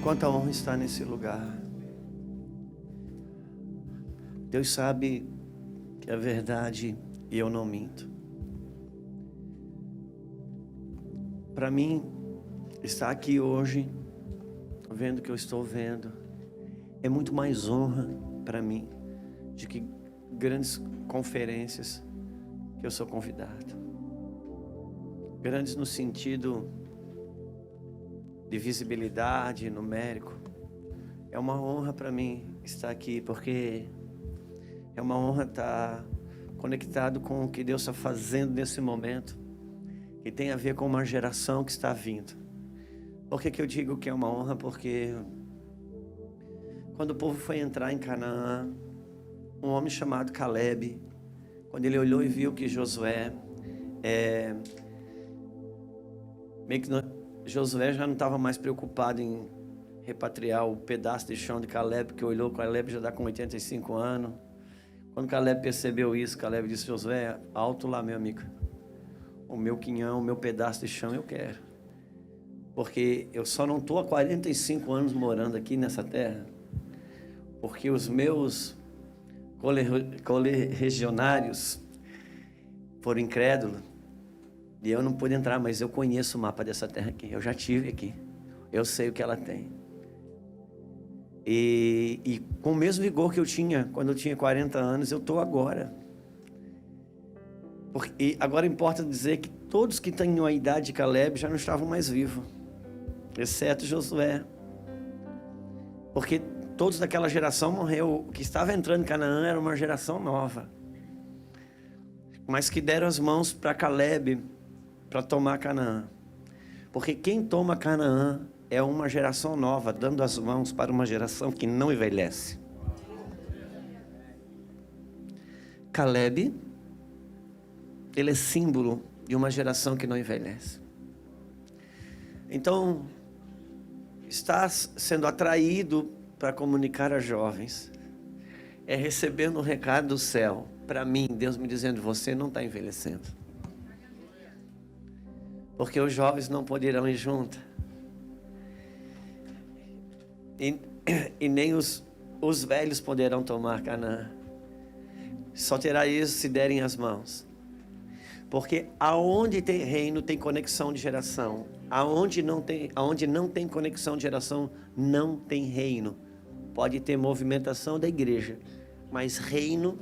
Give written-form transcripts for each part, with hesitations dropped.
quanta honra está nesse lugar. Deus sabe que é verdade e eu não minto. Para mim, estar aqui hoje, vendo o que eu estou vendo, é muito mais honra para mim de que grandes conferências que eu sou convidado. Grandes no sentido de visibilidade, numérico. É uma honra para mim estar aqui, porque é uma honra estar conectado com o que Deus está fazendo nesse momento, que tem a ver com uma geração que está vindo. Por que eu digo que é uma honra? Porque quando o povo foi entrar em Canaã, um homem chamado Caleb, quando ele olhou e viu que Josué Josué já não estava mais preocupado em repatriar o pedaço de chão de Caleb, porque olhou, Caleb já está com 85 anos. Quando Caleb percebeu isso, Caleb disse: Josué, alto lá, meu amigo. O meu quinhão, o meu pedaço de chão eu quero. Porque eu só não estou há 45 anos morando aqui nessa terra, porque os meus colerregionários foram incrédulos e eu não pude entrar, mas eu conheço o mapa dessa terra aqui, eu já tive aqui, eu sei o que ela tem. E com o mesmo vigor que eu tinha quando eu tinha 40 anos, eu estou agora. E agora importa dizer que todos que tinham a idade de Caleb já não estavam mais vivos, exceto Josué, porque todos daquela geração morreu. O que estava entrando em Canaã era uma geração nova, mas que deram as mãos para Caleb para tomar Canaã, porque quem toma Canaã é uma geração nova, dando as mãos para uma geração que não envelhece. Caleb, ele é símbolo de uma geração que não envelhece. Então, está sendo atraído para comunicar a jovens, é recebendo um recado do céu, para mim, Deus me dizendo: você não está envelhecendo, porque os jovens não poderão ir junto, e nem os velhos poderão tomar Canaã, só terá isso se derem as mãos, porque aonde tem reino tem conexão de geração, aonde não tem conexão de geração não tem reino. Pode ter movimentação da igreja, mas reino,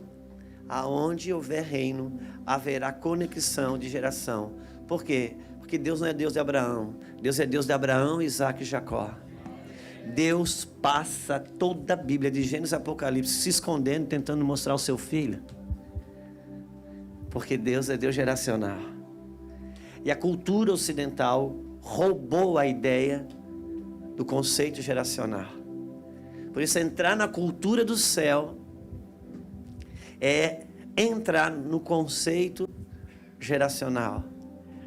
aonde houver reino, haverá conexão de geração. Por quê? Porque Deus não é Deus de Abraão, Deus é Deus de Abraão, Isaac e Jacó. Deus passa toda a Bíblia, de Gênesis a Apocalipse, se escondendo, tentando mostrar o seu filho, porque Deus é Deus geracional. E a cultura ocidental roubou a ideia do conceito geracional. Por isso, entrar na cultura do céu é entrar no conceito geracional,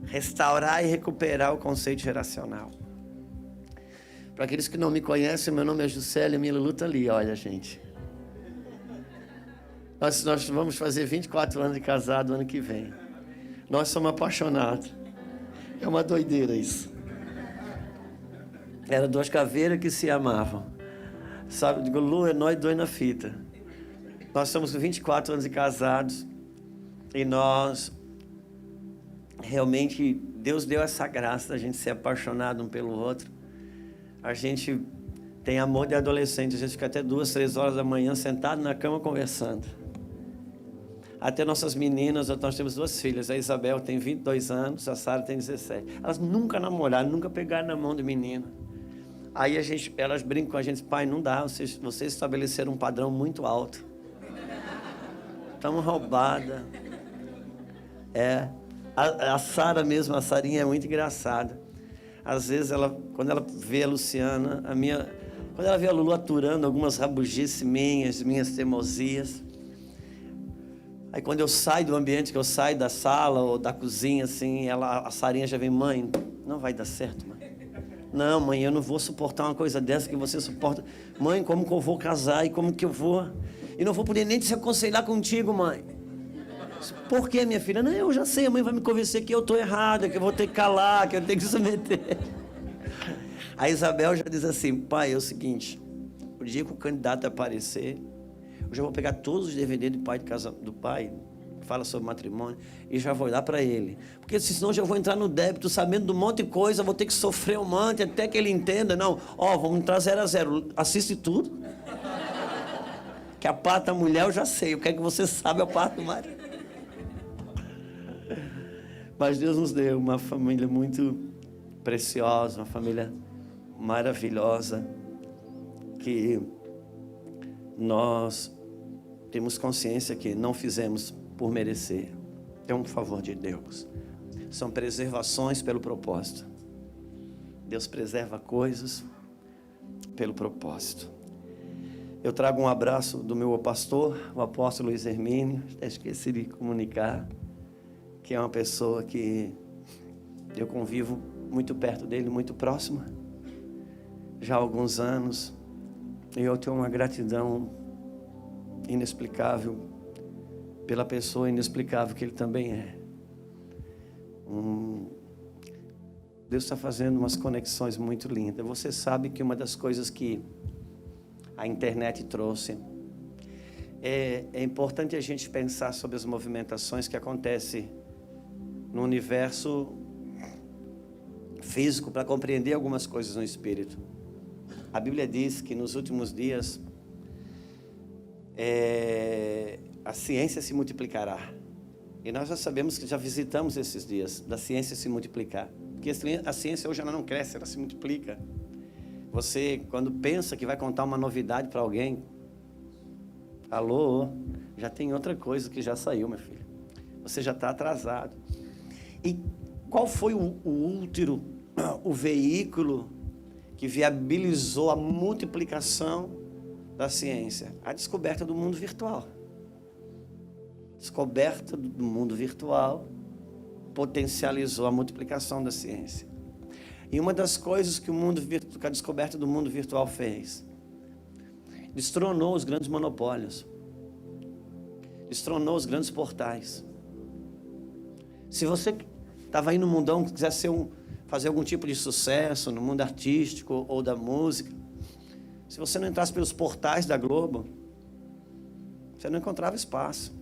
restaurar e recuperar o conceito geracional. Para aqueles que não me conhecem, meu nome é Juscelia, a minha luta ali, olha, gente. Nós vamos fazer 24 anos de casado ano que vem. Nós somos apaixonados. É uma doideira isso. Eram duas caveiras que se amavam. Sabe, digo, Lu, é nós dois na fita. Nós somos 24 anos de casados. E nós, realmente, Deus deu essa graça da gente ser apaixonado um pelo outro. A gente tem amor de adolescente. A gente fica até 2, 3 horas da manhã sentado na cama conversando. Até nossas meninas, nós temos 2 filhas. A Isabel tem 22 anos, a Sara tem 17. Elas nunca namoraram, nunca pegaram na mão de menino. Aí elas brincam com a gente: pai, não dá, vocês estabeleceram um padrão muito alto. Estamos roubadas. A Sara mesmo, a Sarinha é muito engraçada. Às vezes, quando ela vê a Luciana, quando ela vê a Lulu aturando algumas rabugices minhas teimosias, aí quando eu saio do ambiente, que eu saio da sala ou da cozinha, assim, a Sarinha já vem: mãe, não vai dar certo, mãe. Não, mãe, eu não vou suportar uma coisa dessa que você suporta. Mãe, como que eu vou casar e como que eu vou? E não vou poder nem te aconselhar contigo, mãe. Por que, minha filha? Não, eu já sei, a mãe vai me convencer que eu estou errada, que eu vou ter que calar, que eu tenho que submeter. A Isabel já diz assim: pai, é o seguinte, o dia que o candidato aparecer, eu já vou pegar todos os DVD do pai, que fala sobre matrimônio, e já vou dar para ele. Porque senão eu já vou entrar no débito, sabendo de um monte de coisa, vou ter que sofrer um monte até que ele entenda. Não, vamos entrar 0 a 0, assiste tudo. Que a parte da mulher eu já sei, o que é que você sabe a parte do marido. Mas Deus nos deu uma família muito preciosa, uma família maravilhosa, que nós temos consciência que não fizemos por merecer. É um favor de Deus. São preservações pelo propósito. Deus preserva coisas pelo propósito. Eu trago um abraço do meu pastor, o apóstolo Luiz Hermínio. Até esqueci de comunicar, que é uma pessoa que eu convivo muito perto dele, muito próximo, já há alguns anos. E eu tenho uma gratidão inexplicável pela pessoa inexplicável que ele também é. Deus está fazendo umas conexões muito lindas. Você sabe que uma das coisas que a internet trouxe é importante a gente pensar sobre as movimentações que acontecem no universo físico para compreender algumas coisas no espírito. A Bíblia diz que nos últimos dias a ciência se multiplicará. E nós já sabemos que já visitamos esses dias da ciência se multiplicar. Porque a ciência hoje ela não cresce, ela se multiplica. Você, quando pensa que vai contar uma novidade para alguém, alô, já tem outra coisa que já saiu, meu filho. Você já está atrasado. E qual foi o útero, o veículo que viabilizou a multiplicação da ciência? A descoberta do mundo virtual. Descoberta do mundo virtual potencializou a multiplicação da ciência. E uma das coisas que a descoberta do mundo virtual fez, destronou os grandes monopólios, destronou os grandes portais. Se você estava aí no mundão, quiser fazer algum tipo de sucesso no mundo artístico ou da música, se você não entrasse pelos portais da Globo, você não encontrava espaço.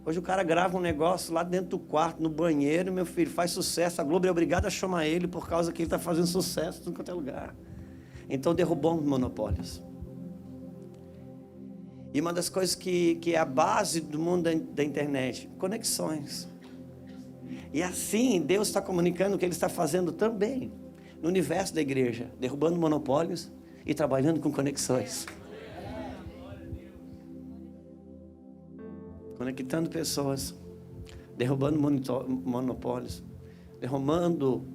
Hoje o cara grava um negócio lá dentro do quarto, no banheiro, meu filho, faz sucesso. A Globo é obrigada a chamar ele por causa que ele está fazendo sucesso em tudo quanto é lugar. Então derrubou os monopólios. E uma das coisas que é a base do mundo da internet, conexões. E assim Deus está comunicando o que Ele está fazendo também no universo da igreja, derrubando monopólios e trabalhando com conexões. Conectando pessoas, derrubando monopólios, derrubando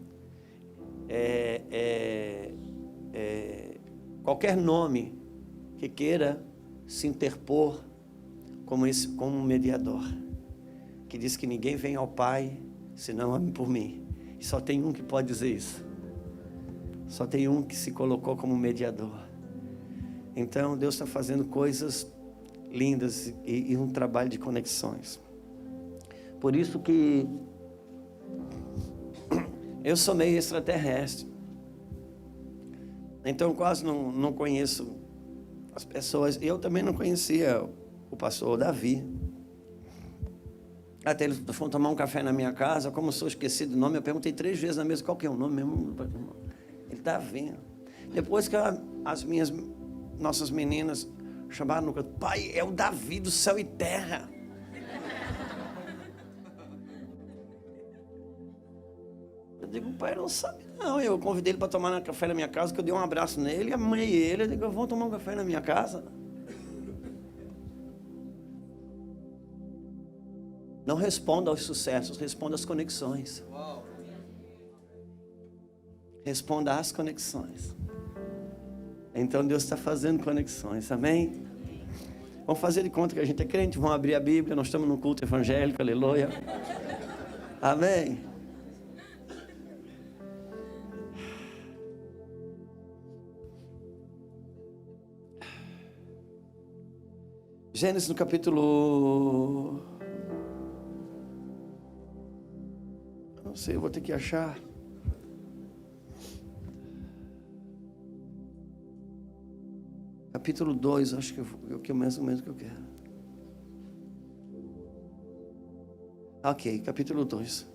qualquer nome que queira se interpor como mediador, que diz que ninguém vem ao Pai senão por mim. E só tem um que pode dizer isso. Só tem um que se colocou como mediador. Então Deus está fazendo coisas lindas e um trabalho de conexões. Por isso que eu sou meio extraterrestre. Então eu quase não conheço as pessoas. Eu também não conhecia o pastor Davi. Até eles foram tomar um café na minha casa. Como eu sou esquecido do nome, eu perguntei 3 vezes na mesa qual que é o nome mesmo. Ele está vindo. Depois que nossas meninas chamaram no canto, pai, é o Davi do céu e terra. Eu digo, pai, não sabe não. Eu convidei ele para tomar café na minha casa, que eu dei um abraço nele, amei ele. Eu digo, vamos tomar um café na minha casa. Não responda aos sucessos, responda às conexões. Responda às conexões. Então Deus está fazendo conexões, amém? Vamos fazer de conta que a gente é crente, vamos abrir a Bíblia, nós estamos num culto evangélico, aleluia. Amém? Gênesis no capítulo... Não sei, eu vou ter que achar. Capítulo 2, acho que é o que mais ou menos que eu quero. Ok, capítulo 2.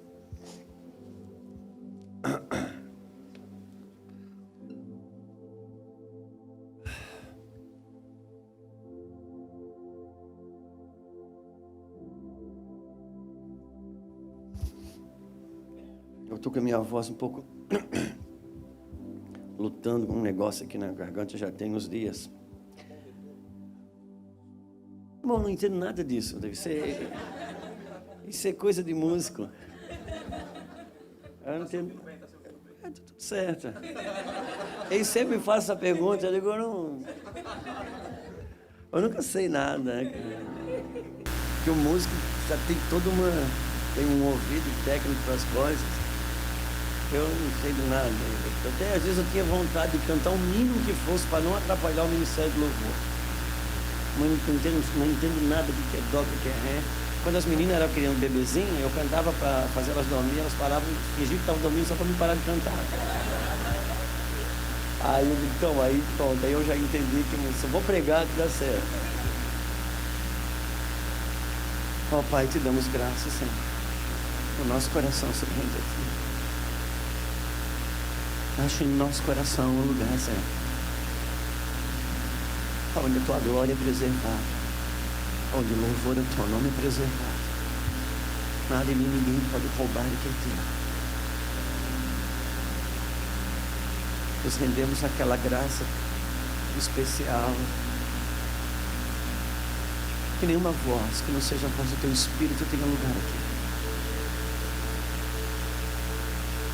Eu estou com a minha voz um pouco lutando com um negócio aqui na garganta já tem uns dias. Bom, não entendo nada disso. Deve ser... Isso é coisa de músico. Eu não entendo. É tudo certo. Eles sempre me fazem essa pergunta. Eu digo, eu nunca sei nada. Porque o músico já tem toda uma... Tem um ouvido técnico para as coisas. Eu não sei de nada. Até às vezes eu tinha vontade de cantar o mínimo que fosse para não atrapalhar o ministério do louvor. Mas não entendo nada do que é dó, do que é ré. Quando as meninas eram criando bebezinho, eu cantava para fazer elas dormir, elas paravam, fingiam que estavam dormindo só para me parar de cantar. Aí eu digo, então, aí pronto, aí eu já entendi que se eu vou pregar, que dá certo. Ó Pai, te damos graças, Senhor. O nosso coração se rende a Ti. Acha em nosso coração um lugar, Senhor, onde a Tua glória é preservada, onde o louvor do Teu nome é preservado. Nada e nem ninguém pode roubar o que é Teu. Nos rendemos àquela graça especial. Que nenhuma voz, que não seja a voz do Teu Espírito, tenha lugar aqui.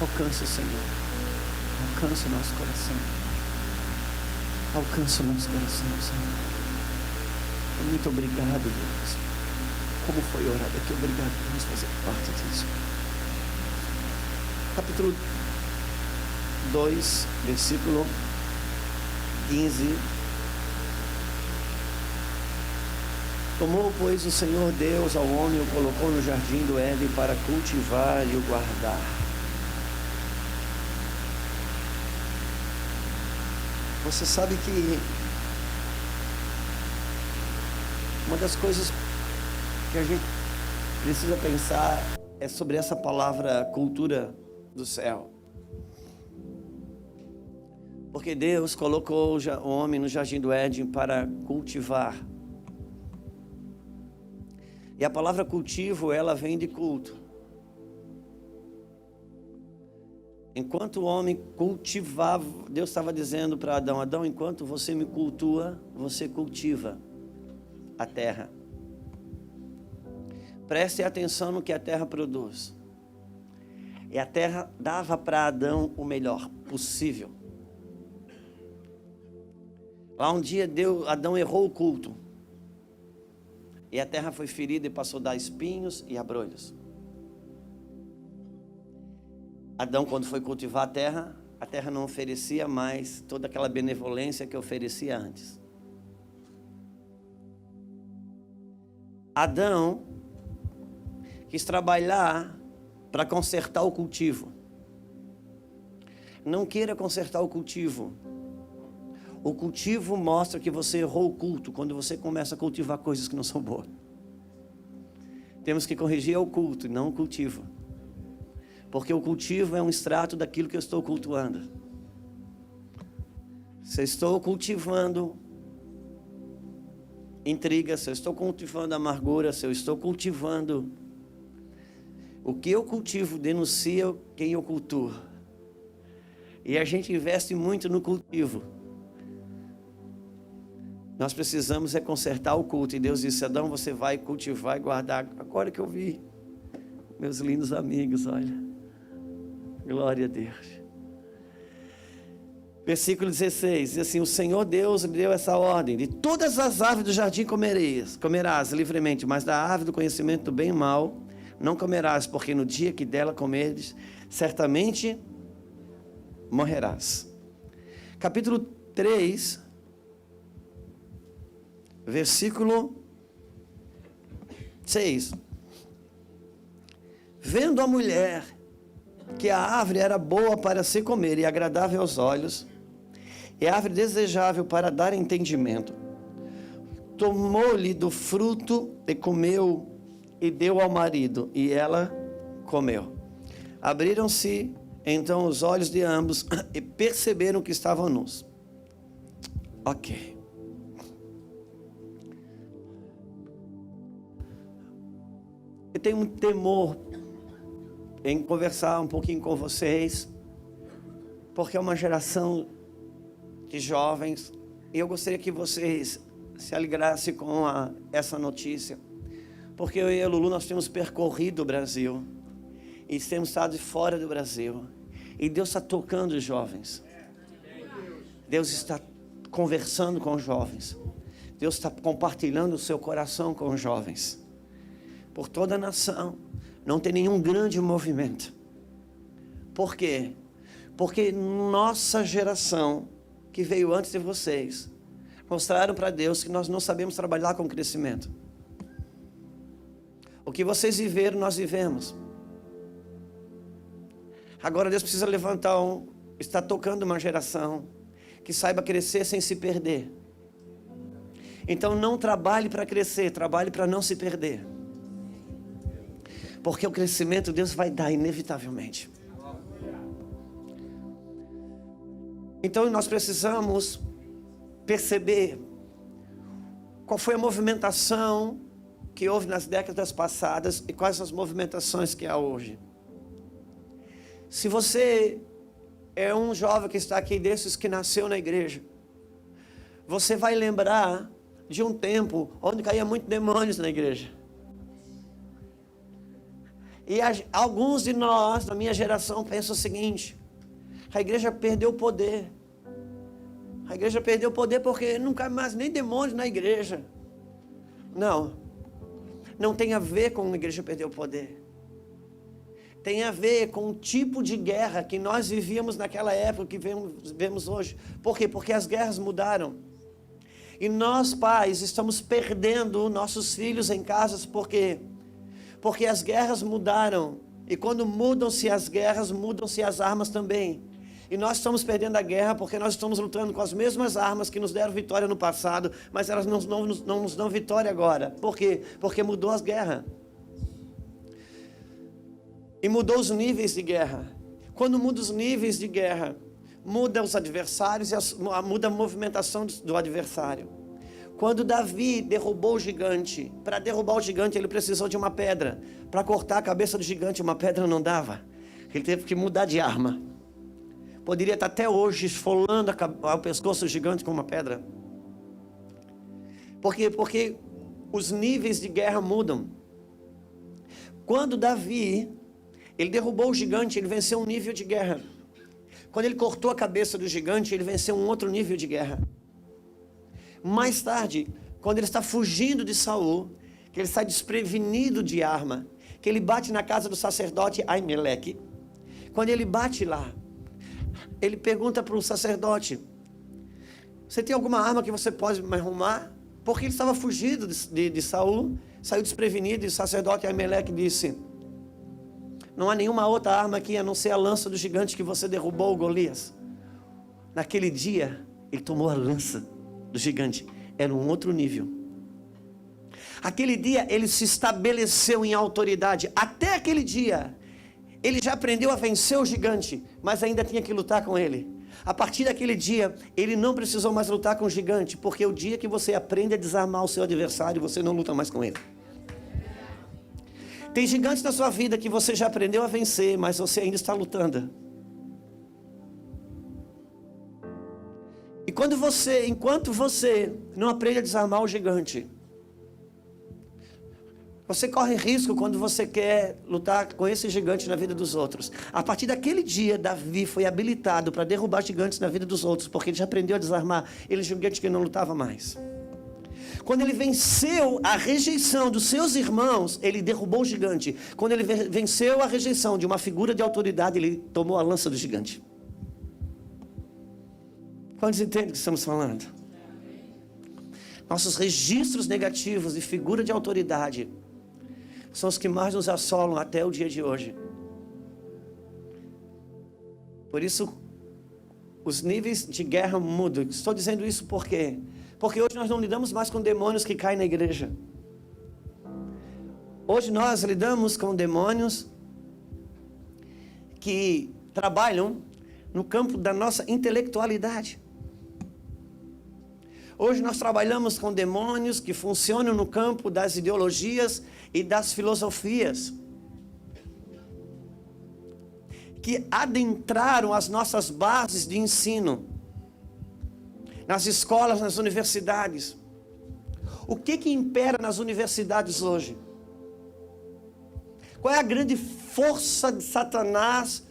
Alcance, Senhor. Alcance o nosso coração. Alcance o nosso coração, Senhor. Muito obrigado, Deus. Como foi orado aqui, obrigado por nos fazer parte disso. Capítulo 2, versículo 15. Tomou, pois, o Senhor Deus ao homem e o colocou no jardim do Éden para cultivar e o guardar. Você sabe que uma das coisas que a gente precisa pensar é sobre essa palavra cultura do céu. Porque Deus colocou o homem no jardim do Éden para cultivar. E a palavra cultivo, ela vem de culto. Enquanto o homem cultivava, Deus estava dizendo para Adão, Adão, enquanto você me cultua, você cultiva a terra. Preste atenção no que a terra produz. E a terra dava para Adão o melhor possível. Lá um dia Adão errou o culto. E a terra foi ferida e passou a dar espinhos e abrolhos. Adão, quando foi cultivar a terra não oferecia mais toda aquela benevolência que oferecia antes. Adão quis trabalhar para consertar o cultivo. Não queira consertar o cultivo. O cultivo mostra que você errou o culto quando você começa a cultivar coisas que não são boas. Temos que corrigir o culto e não o cultivo. Porque o cultivo é um extrato daquilo que eu estou cultuando. Se eu estou cultivando intriga, se eu estou cultivando amargura, se eu estou cultivando... O que eu cultivo denuncia quem eu cultuo. E a gente investe muito no cultivo. Nós precisamos consertar o culto. E Deus disse, Adão, você vai cultivar e guardar. Agora que eu vi, meus lindos amigos, olha. Glória a Deus. Versículo 16, diz assim, o Senhor Deus me deu essa ordem, de todas as árvores do jardim comerás livremente, mas da árvore do conhecimento do bem e mal não comerás, porque no dia que dela comeres, certamente morrerás. Capítulo 3, versículo 6. Vendo a mulher que a árvore era boa para se comer e agradável aos olhos, é árvore desejável para dar entendimento. Tomou-lhe do fruto e comeu, e deu ao marido, e ela comeu. Abriram-se então os olhos de ambos e perceberam que estavam nus. Ok. Eu tenho um temor em conversar um pouquinho com vocês, porque é uma geração de jovens, e eu gostaria que vocês se alegrassem com essa notícia, porque eu e a Lulu, nós temos percorrido o Brasil, e temos estado fora do Brasil, e Deus está tocando os jovens, Deus está conversando com os jovens, Deus está compartilhando o seu coração com os jovens, por toda a nação. Não tem nenhum grande movimento. Por quê? Porque nossa geração, que veio antes de vocês, mostraram para Deus que nós não sabemos trabalhar com crescimento. O que vocês viveram, nós vivemos. Agora Deus precisa levantar está tocando uma geração que saiba crescer sem se perder. Então não trabalhe para crescer, trabalhe para não se perder. Porque o crescimento Deus vai dar inevitavelmente. Então nós precisamos perceber qual foi a movimentação que houve nas décadas passadas e quais as movimentações que há hoje. Se você é um jovem que está aqui desses que nasceu na igreja, você vai lembrar de um tempo onde caía muito demônios na igreja. E alguns de nós, da minha geração, pensam o seguinte: a igreja perdeu o poder. A igreja perdeu o poder porque não cabe mais nem demônios na igreja. Não tem a ver com a igreja perder o poder. Tem a ver com o tipo de guerra que nós vivíamos naquela época, que vemos hoje. Por quê? Porque as guerras mudaram. E nós, pais, estamos perdendo nossos filhos em casas, por quê? Porque as guerras mudaram, e quando mudam-se as guerras, mudam-se as armas também. E nós estamos perdendo a guerra porque nós estamos lutando com as mesmas armas que nos deram vitória no passado, mas elas não nos dão vitória agora. Por quê? Porque mudou as guerras. E mudou os níveis de guerra. Quando muda os níveis de guerra, muda os adversários e muda a movimentação do adversário. Quando Davi derrubou o gigante, para derrubar o gigante ele precisou de uma pedra. Para cortar a cabeça do gigante, uma pedra não dava. Ele teve que mudar de arma. Poderia estar até hoje esfolando o pescoço do gigante com uma pedra. Por quê? Porque os níveis de guerra mudam. Quando Davi, ele derrubou o gigante, ele venceu um nível de guerra. Quando ele cortou a cabeça do gigante, ele venceu um outro nível de guerra. Mais tarde, quando ele está fugindo de Saul, que ele está desprevenido de arma, que ele bate na casa do sacerdote Aimeleque, quando ele bate lá, ele pergunta para o sacerdote: você tem alguma arma que você pode me arrumar? Porque ele estava fugindo de Saul, saiu desprevenido, e o sacerdote Aimeleque disse: não há nenhuma outra arma aqui a não ser a lança do gigante que você derrubou, Golias. Naquele dia, ele tomou a lança do gigante, era um outro nível. Aquele dia ele se estabeleceu em autoridade. Até aquele dia ele já aprendeu a vencer o gigante, mas ainda tinha que lutar com ele. A partir daquele dia ele não precisou mais lutar com o gigante, porque o dia que você aprende a desarmar o seu adversário, você não luta mais com ele. Tem gigantes na sua vida que você já aprendeu a vencer, mas você ainda está lutando. E enquanto você não aprende a desarmar o gigante, você corre risco quando você quer lutar com esse gigante na vida dos outros. A partir daquele dia, Davi foi habilitado para derrubar gigantes na vida dos outros, porque ele já aprendeu a desarmar ele gigante que não lutava mais. Quando ele venceu a rejeição dos seus irmãos, ele derrubou o gigante. Quando ele venceu a rejeição de uma figura de autoridade, ele tomou a lança do gigante. Quantos entendem o que estamos falando? Nossos registros negativos de figura de autoridade são os que mais nos assolam até o dia de hoje. Por isso, os níveis de guerra mudam. Estou dizendo isso por quê? Porque hoje nós não lidamos mais com demônios que caem na igreja. Hoje nós lidamos com demônios que trabalham no campo da nossa intelectualidade. Hoje nós trabalhamos com demônios que funcionam no campo das ideologias e das filosofias, que adentraram as nossas bases de ensino, nas escolas, nas universidades. O que impera nas universidades hoje? Qual é a grande força de Satanás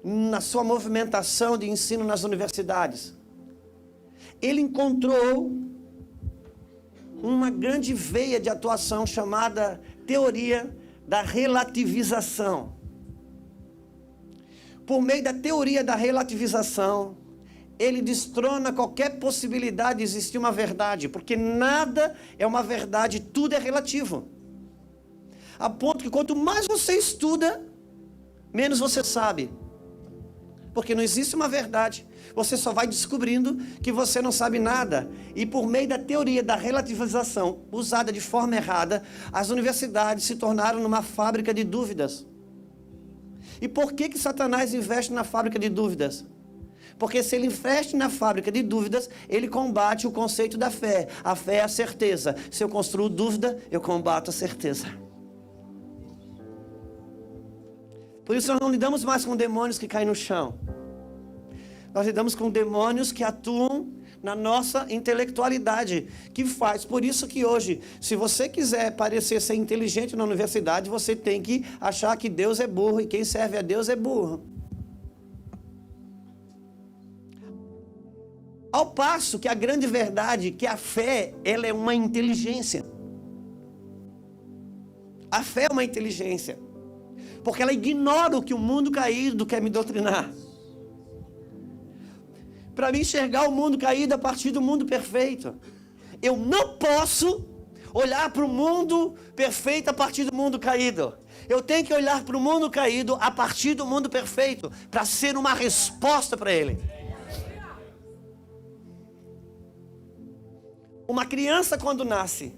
na sua movimentação de ensino nas universidades? Ele encontrou uma grande veia de atuação chamada teoria da relativização. Por meio da teoria da relativização, ele destrona qualquer possibilidade de existir uma verdade, porque nada é uma verdade, tudo é relativo. A ponto que quanto mais você estuda, menos você sabe. Porque não existe uma verdade. Você só vai descobrindo que você não sabe nada. E por meio da teoria da relativização, usada de forma errada, as universidades se tornaram numa fábrica de dúvidas. E por que Satanás investe na fábrica de dúvidas? Porque se ele investe na fábrica de dúvidas, ele combate o conceito da fé. A fé é a certeza. Se eu construo dúvida, eu combato a certeza. Por isso nós não lidamos mais com demônios que caem no chão. Nós lidamos com demônios que atuam na nossa intelectualidade, que faz. Por isso que hoje, se você quiser parecer ser inteligente na universidade, você tem que achar que Deus é burro e quem serve a Deus é burro. Ao passo que a grande verdade, que a fé, ela é uma inteligência. A fé é uma inteligência. Porque ela ignora o que o mundo caído quer me doutrinar. Para me enxergar o mundo caído a partir do mundo perfeito. Eu não posso olhar para o mundo perfeito a partir do mundo caído. Eu tenho que olhar para o mundo caído a partir do mundo perfeito, para ser uma resposta para ele. Uma criança quando nasce,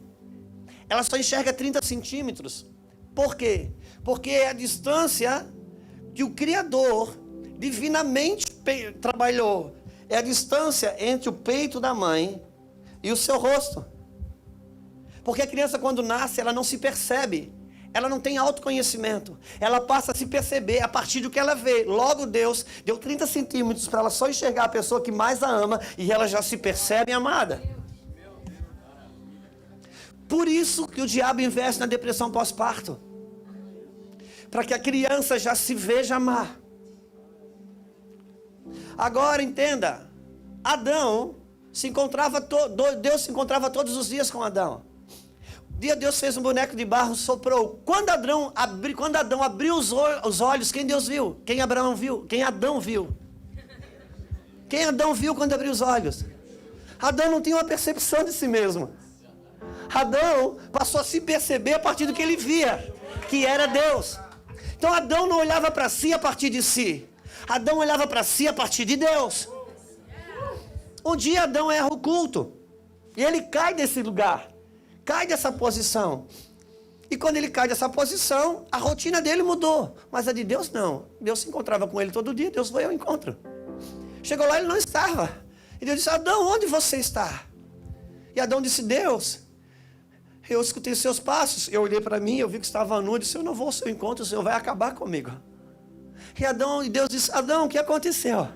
ela só enxerga 30 centímetros. Por quê? Porque é a distância que o Criador divinamente trabalhou. É a distância entre o peito da mãe e o seu rosto. Porque a criança quando nasce, ela não se percebe. Ela não tem autoconhecimento. Ela passa a se perceber a partir do que ela vê. Logo Deus deu 30 centímetros para ela só enxergar a pessoa que mais a ama e ela já se percebe amada. Por isso que o diabo investe na depressão pós-parto. Para que a criança já se veja amar. Agora entenda, Adão se encontrava, Deus se encontrava todos os dias com Adão. Um dia Deus fez um boneco de barro, soprou. Quando Adão abriu os olhos, quem Deus viu? Quem Abraão viu? Quem Adão viu? Quem Adão viu quando abriu os olhos? Adão não tinha uma percepção de si mesmo. Adão passou a se perceber a partir do que ele via, que era Deus. Então Adão não olhava para si a partir de si. Adão olhava para si a partir de Deus. Um dia Adão erra o culto. E ele cai desse lugar. Cai dessa posição. E quando ele cai dessa posição, a rotina dele mudou. Mas a de Deus não. Deus se encontrava com ele todo dia. Deus foi ao encontro. Chegou lá, ele não estava. E Deus disse: Adão, onde você está? E Adão disse: Deus, eu escutei seus passos. Eu olhei para mim, eu vi que estava nu. Eu disse: eu não vou ao seu encontro, o Senhor vai acabar comigo. E Deus disse: Adão, o que aconteceu?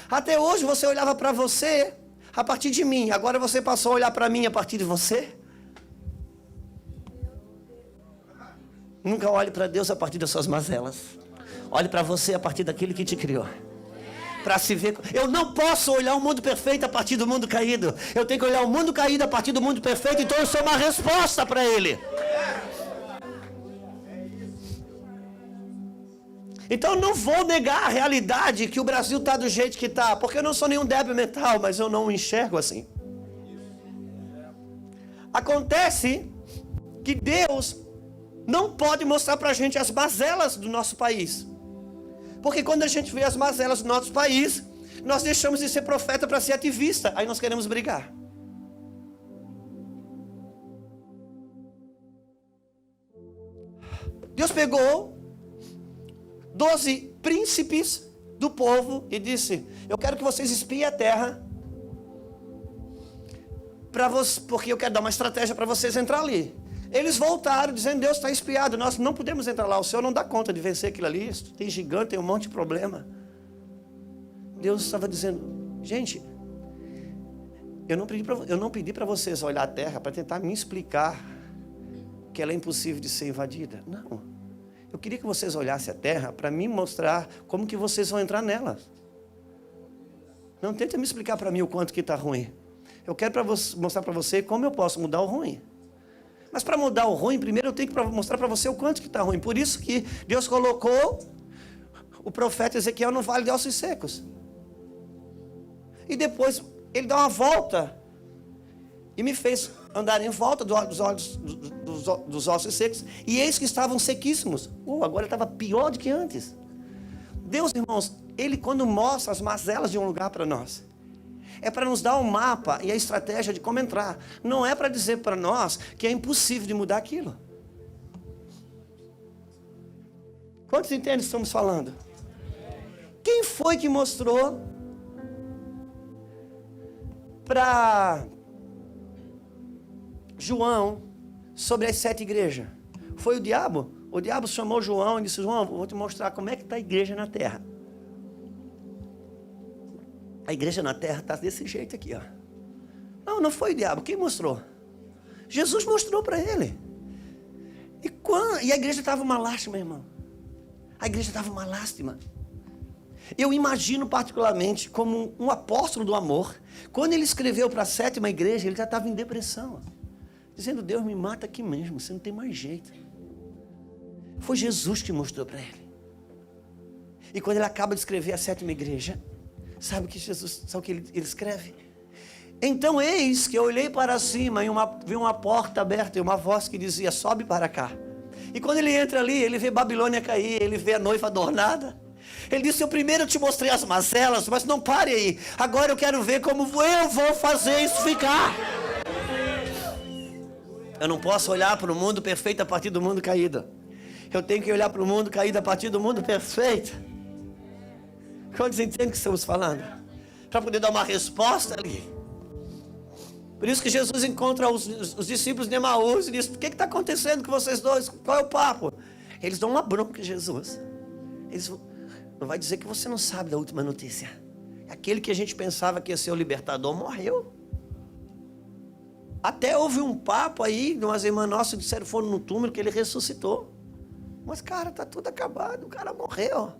Até hoje você olhava para você a partir de mim. Agora você passou a olhar para mim a partir de você? Nunca olhe para Deus a partir das suas mazelas. Olhe para você a partir daquele que te criou. Para se ver. Eu não posso olhar o mundo perfeito a partir do mundo caído. Eu tenho que olhar o mundo caído a partir do mundo perfeito. Então eu sou uma resposta para ele. Então eu não vou negar a realidade que o Brasil está do jeito que está. Porque eu não sou nenhum débil mental, mas eu não o enxergo assim. Acontece que Deus não pode mostrar para a gente as mazelas do nosso país. Porque quando a gente vê as mazelas do nosso país, Nós deixamos de ser profeta para ser ativista. Aí nós queremos brigar. Deus pegou 12 príncipes do povo e disse: eu quero que vocês espiem a terra, porque eu quero dar uma estratégia para vocês entrar ali. Eles voltaram dizendo: Deus está espiado, nós não podemos entrar lá, o Senhor não dá conta de vencer aquilo ali, tem gigante, tem um monte de problema. Deus estava dizendo: gente, eu não pedi para vocês olhar a terra para tentar me explicar que ela é impossível de ser invadida. Não, eu queria que vocês olhassem a terra para me mostrar como que vocês vão entrar nela. Não tenta me explicar para mim o quanto que está ruim. Eu quero mostrar para você como eu posso mudar o ruim. Mas para mudar o ruim, primeiro eu tenho que mostrar para você o quanto que está ruim. Por isso que Deus colocou o profeta Ezequiel no vale de ossos secos. E depois ele dá uma volta e me fez andar em volta dos ossos secos. E eis que estavam sequíssimos. Agora estava pior do que antes. Deus, irmãos, Ele quando mostra as mazelas de um lugar para nós, é para nos dar um mapa e a estratégia de como entrar. Não é para dizer para nós que é impossível de mudar aquilo. Quantos entendem o que estamos falando? Quem foi que mostrou para João sobre as 7 igrejas? Foi o diabo? O diabo chamou João e disse: João, vou te mostrar como é que está a igreja na terra. A igreja na terra está desse jeito aqui, ó. Não foi o diabo. Quem mostrou? Jesus mostrou para ele. E a igreja estava uma lástima, irmão. A igreja estava uma lástima. Eu imagino particularmente como um apóstolo do amor. Quando ele escreveu para a 7ª igreja, ele já estava em depressão. Dizendo: Deus, me mata aqui mesmo, você não tem mais jeito. Foi Jesus que mostrou para ele. E quando ele acaba de escrever a 7ª igreja, sabe o que ele escreve? Então eis que eu olhei para cima e vi uma porta aberta e uma voz que dizia: sobe para cá. E quando ele entra ali, ele vê Babilônia cair, ele vê a noiva adornada. Ele disse: eu primeiro te mostrei as mazelas, mas não pare aí. Agora eu quero ver como eu vou fazer isso ficar. Eu não posso olhar para o mundo perfeito a partir do mundo caído. Eu tenho que olhar para o mundo caído a partir do mundo perfeito. Quantos entendem o que estamos falando? Para poder dar uma resposta ali. Por isso que Jesus encontra os discípulos de Emaús e diz: o que está acontecendo com vocês dois? Qual é o papo? Eles dão uma bronca em Jesus. Eles não vai dizer que você não sabe da última notícia. Aquele que a gente pensava que ia ser o libertador morreu. Até houve um papo aí de umas irmãs nossas disseram que foram no túmulo que ele ressuscitou. Mas cara, está tudo acabado, o cara morreu.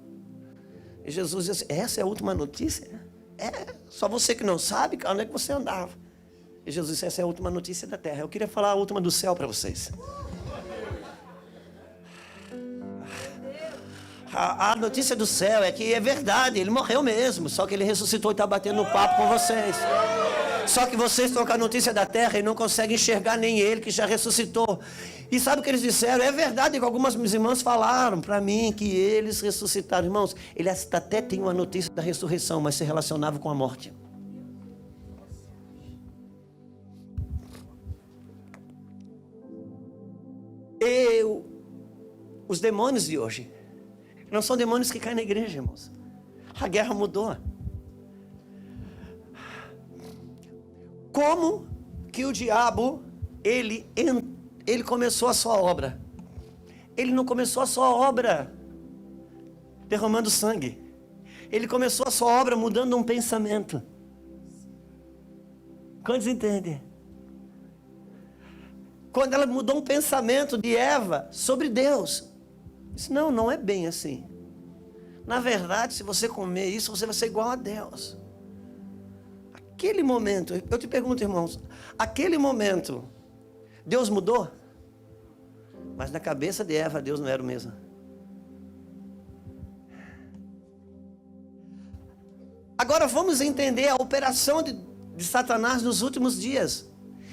E Jesus disse: essa é a última notícia? Só você que não sabe, cara, onde é que você andava? E Jesus disse: essa é a última notícia da terra. Eu queria falar a última do céu para vocês. A notícia do céu é que é verdade, ele morreu mesmo, só que ele ressuscitou e está batendo papo com vocês. Só que vocês estão com a notícia da terra e não conseguem enxergar nem ele que já ressuscitou. E sabe o que eles disseram? É verdade que algumas minhas irmãs falaram para mim que eles ressuscitaram. Irmãos, ele até tem uma notícia da ressurreição, mas se relacionava com a morte. Os demônios de hoje não são demônios que caem na igreja, irmãos. A guerra mudou. Como que o diabo, ele começou a sua obra? Ele não começou a sua obra derramando sangue. Ele começou a sua obra mudando um pensamento. Quantos entendem? Quando ela mudou um pensamento de Eva sobre Deus. Disse: não é bem assim. Na verdade, se você comer isso, você vai ser igual a Deus. Aquele momento, eu te pergunto, irmãos, aquele momento, Deus mudou? Mas na cabeça de Eva, Deus não era o mesmo. Agora vamos entender a operação de Satanás nos últimos dias.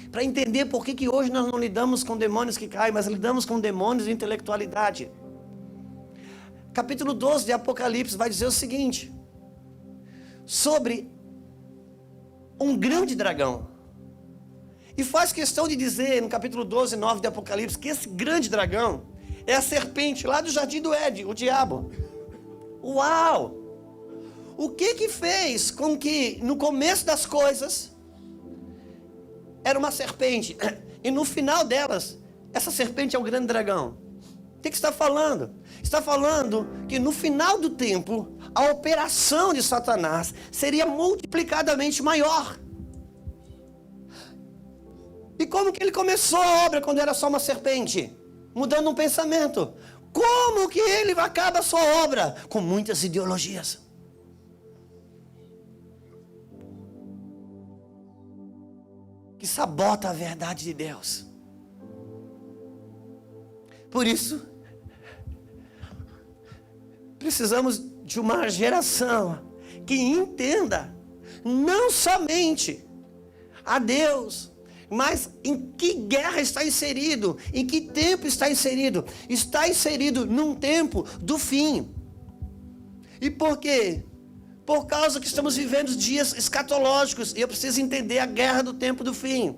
Para entender por que hoje nós não lidamos com demônios que caem, mas lidamos com demônios de intelectualidade. Capítulo 12 de Apocalipse vai dizer o seguinte: sobre um grande dragão. E faz questão de dizer no capítulo 12, 9 de Apocalipse, que esse grande dragão é a serpente lá do jardim do Éden, o diabo. Uau! O que fez com que no começo das coisas era uma serpente e no final delas, essa serpente é o grande dragão? O que está falando? Está falando que no final do tempo, a operação de Satanás seria multiplicadamente maior. E como que ele começou a obra quando era só uma serpente? Mudando um pensamento. Como que ele acaba a sua obra? Com muitas ideologias. Que sabota a verdade de Deus. Por isso, precisamos de uma geração que entenda não somente a Deus, mas em que guerra está inserido, em que tempo está inserido. Está inserido num tempo do fim. E por quê? Por causa que estamos vivendo dias escatológicos, e eu preciso entender a guerra do tempo do fim.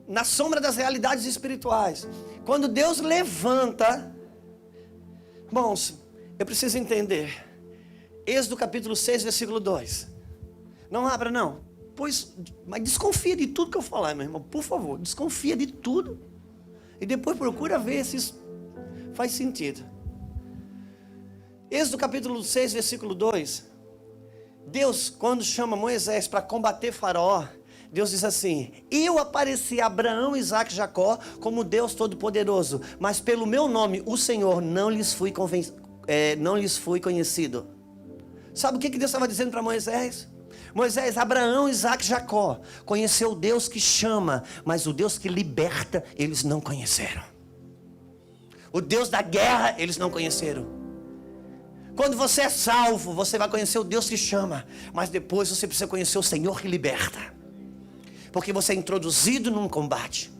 Na sombra das realidades espirituais, quando Deus levanta, irmãos, eu preciso entender. Êxodo capítulo 6, versículo 2. Não abra não, mas desconfia de tudo que eu falar, meu irmão, por favor, desconfia de tudo, e depois procura ver se isso faz sentido. Êxodo capítulo 6, versículo 2. Deus, quando chama Moisés para combater Faraó, Deus diz assim: eu apareci a Abraão, Isaac e Jacó como Deus Todo-Poderoso, mas pelo meu nome, o Senhor, não lhes fui conhecido. Sabe o que Deus estava dizendo para Moisés? Moisés, Abraão, Isaac e Jacó conheceu o Deus que chama, mas o Deus que liberta, eles não conheceram. O Deus da guerra, eles não conheceram. Quando você é salvo, você vai conhecer o Deus que chama, mas depois você precisa conhecer o Senhor que liberta. Porque você é introduzido num combate.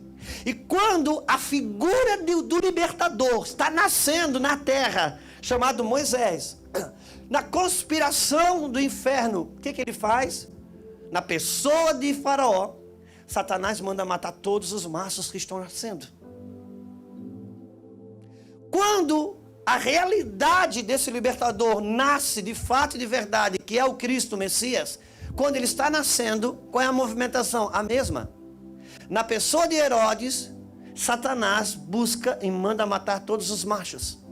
E quando a figura do libertador está nascendo na terra, chamado Moisés, na conspiração do inferno, o que ele faz? Na pessoa de Faraó, Satanás manda matar todos os machos que estão nascendo. Quando a realidade desse libertador nasce de fato e de verdade, que é o Cristo, o Messias, quando ele está nascendo, qual é a movimentação? A mesma. Na pessoa de Herodes, Satanás busca e manda matar todos os machos.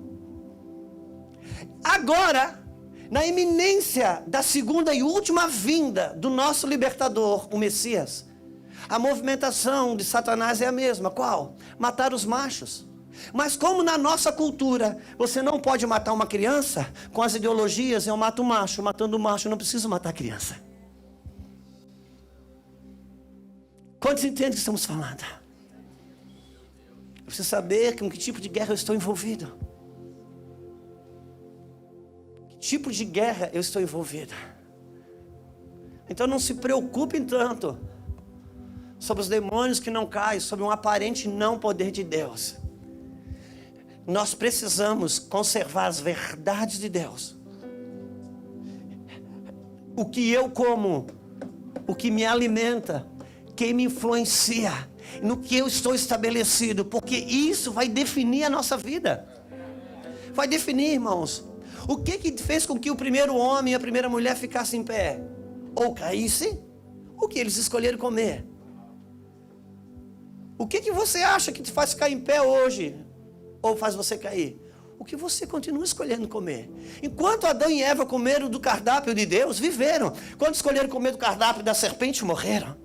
Agora, na iminência da segunda e última vinda do nosso libertador, o Messias, a movimentação de Satanás é a mesma. Qual? Matar os machos. Mas como na nossa cultura, você não pode matar uma criança, com as ideologias, eu mato o macho, matando o macho, eu não preciso matar a criança. Quantos entendem o que estamos falando? Eu preciso saber com que tipo de guerra eu estou envolvido. Que tipo de guerra eu estou envolvido. Então não se preocupem tanto sobre os demônios que não caem, sobre um aparente não poder de Deus. Nós precisamos conservar as verdades de Deus. O que eu como, o que me alimenta, quem me influencia, no que eu estou estabelecido, porque isso vai definir a nossa vida. Vai definir, irmãos. O que fez com que o primeiro homem e a primeira mulher ficassem em pé? Ou caíssem, ou que eles escolheram comer. O que você acha que te faz ficar em pé hoje? Ou faz você cair? O que você continua escolhendo comer. Enquanto Adão e Eva comeram do cardápio de Deus, viveram. Quando escolheram comer do cardápio da serpente, morreram.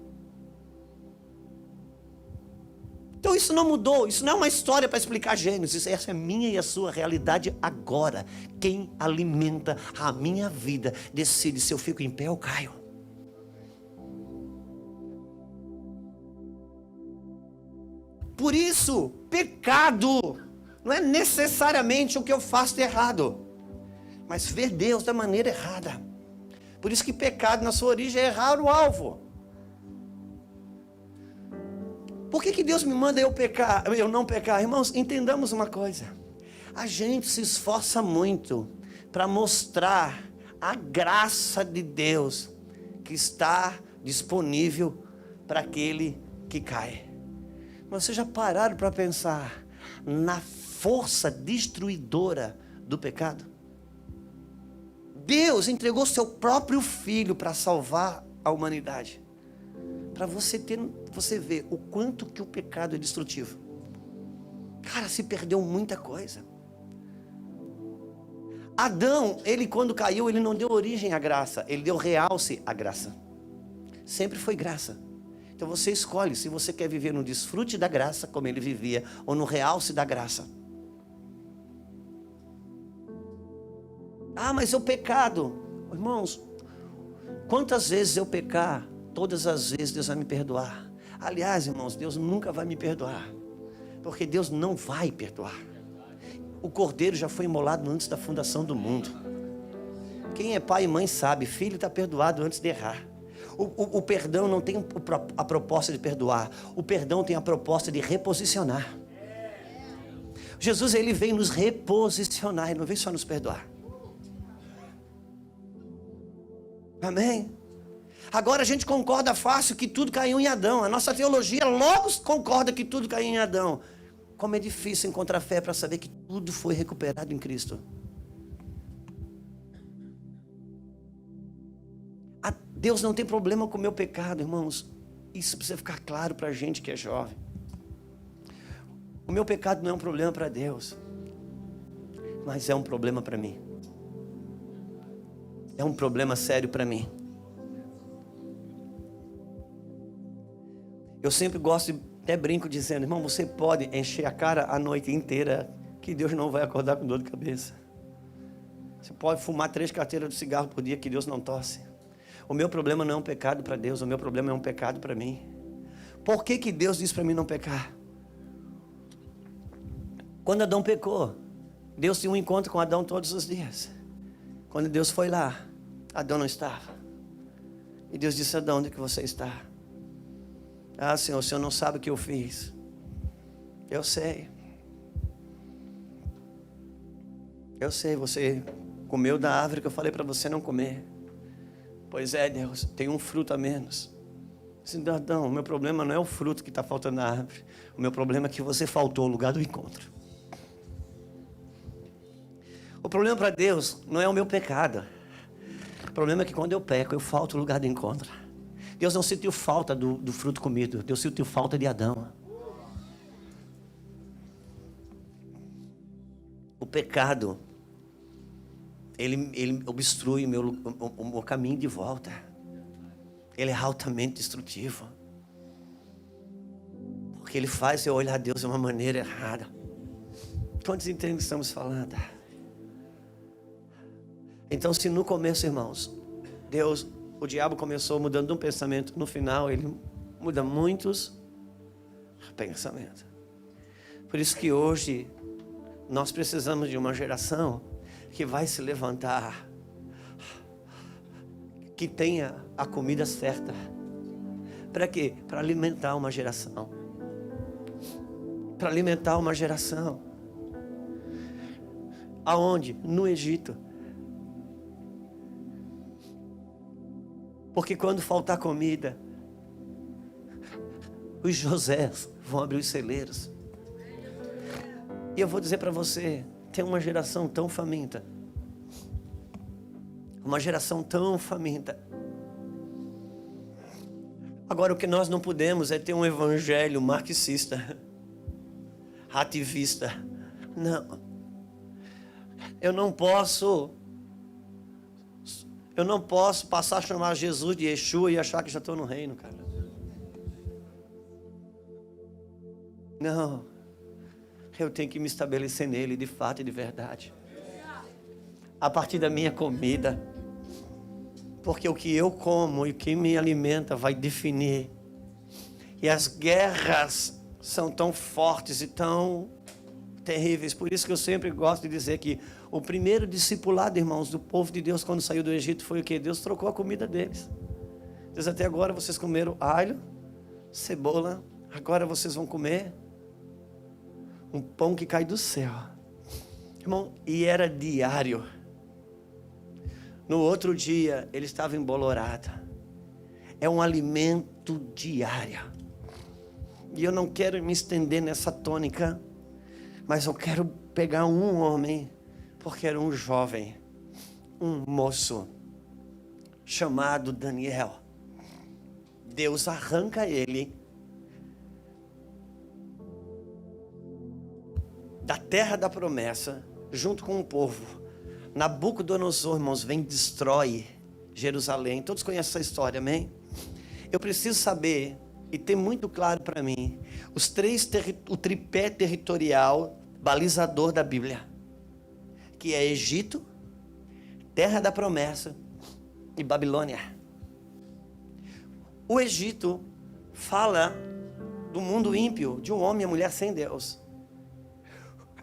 Então isso não mudou, isso não é uma história para explicar Gênesis, essa é a minha e a sua realidade agora. Quem alimenta a minha vida decide se eu fico em pé ou caio. Por isso, pecado não é necessariamente o que eu faço de errado, mas ver Deus da maneira errada. Por isso que pecado na sua origem é errar o alvo. Por que Deus me manda eu não pecar? Irmãos, entendamos uma coisa. A gente se esforça muito para mostrar a graça de Deus que está disponível para aquele que cai. Mas vocês já pararam para pensar na força destruidora do pecado? Deus entregou seu próprio Filho para salvar a humanidade. Para você ver o quanto que o pecado é destrutivo. Cara, se perdeu muita coisa. Adão, ele quando caiu, ele não deu origem à graça, ele deu realce à graça. Sempre foi graça. Então você escolhe se você quer viver no desfrute da graça, como ele vivia, ou no realce da graça. Ah, mas é o pecado. Irmãos, quantas vezes eu pecar, todas as vezes Deus vai me perdoar. Aliás, irmãos, Deus nunca vai me perdoar, porque Deus não vai perdoar. O cordeiro já foi imolado antes da fundação do mundo. Quem é pai e mãe sabe, filho está perdoado antes de errar. O perdão não tem a proposta de perdoar. O perdão tem a proposta de reposicionar. Jesus, ele vem nos reposicionar, ele não vem só nos perdoar. Amém? Agora a gente concorda fácil que tudo caiu em Adão. A nossa teologia logo concorda que tudo caiu em Adão. Como é difícil encontrar fé para saber que tudo foi recuperado em Cristo. Deus não tem problema com o meu pecado, irmãos. Isso precisa ficar claro para a gente que é jovem. O meu pecado não é um problema para Deus, mas é um problema para mim. É um problema sério para mim. Eu sempre gosto, até brinco dizendo, irmão, você pode encher a cara a noite inteira, que Deus não vai acordar com dor de cabeça. Você pode fumar 3 carteiras de cigarro por dia, que Deus não tosse. O meu problema não é um pecado para Deus, o meu problema é um pecado para mim. Por que Deus disse para mim não pecar? Quando Adão pecou, Deus tinha um encontro com Adão todos os dias. Quando Deus foi lá, Adão não estava. E Deus disse: Adão, onde que você está? Ah, Senhor, o Senhor não sabe o que eu fiz. Eu sei. Eu sei, você comeu da árvore que eu falei para você não comer. Pois é, Deus, tem um fruto a menos. Adão, o meu problema não é o fruto que está faltando na árvore. O meu problema é que você faltou o lugar do encontro. O problema para Deus não é o meu pecado. O problema é que quando eu peco, eu falto o lugar do encontro. Deus não sentiu falta do fruto comido. Deus sentiu falta de Adão. O pecado, ele obstrui o meu caminho de volta. Ele é altamente destrutivo. Porque ele faz eu olhar a Deus de uma maneira errada. Quantos entendem o que estamos falando? Então, se no começo, irmãos, o diabo começou mudando um pensamento, no final ele muda muitos pensamentos. Por isso que hoje nós precisamos de uma geração que vai se levantar, que tenha a comida certa. Para quê? Para alimentar uma geração. Para alimentar uma geração. Aonde? No Egito. Porque quando faltar comida, os Josés vão abrir os celeiros. E eu vou dizer para você, tem uma geração tão faminta. Uma geração tão faminta. Agora o que nós não podemos é ter um evangelho marxista, ativista. Não. Eu não posso passar a chamar Jesus de Yeshua e achar que já estou no reino, cara. Não. Eu tenho que me estabelecer nele de fato e de verdade. A partir da minha comida. Porque o que eu como e o que me alimenta vai definir. E as guerras são tão fortes e tão terríveis. Por isso que eu sempre gosto de dizer que o primeiro discipulado, irmãos, do povo de Deus quando saiu do Egito foi o quê? Deus trocou a comida deles. Deus, até agora vocês comeram alho, cebola. Agora vocês vão comer um pão que cai do céu. Irmão, e era diário. No outro dia, ele estava embolorado. É um alimento diário. E eu não quero me estender nessa tônica, mas eu quero pegar um homem, porque era um jovem, um moço, chamado Daniel. Deus arranca ele da terra da promessa, junto com o povo. Nabucodonosor, irmãos, vem e destrói Jerusalém. Todos conhecem essa história, amém? Eu preciso saber e ter muito claro para mim o tripé territorial balizador da Bíblia, que é Egito, terra da promessa e Babilônia. O Egito fala do mundo ímpio, de um homem e uma mulher sem Deus.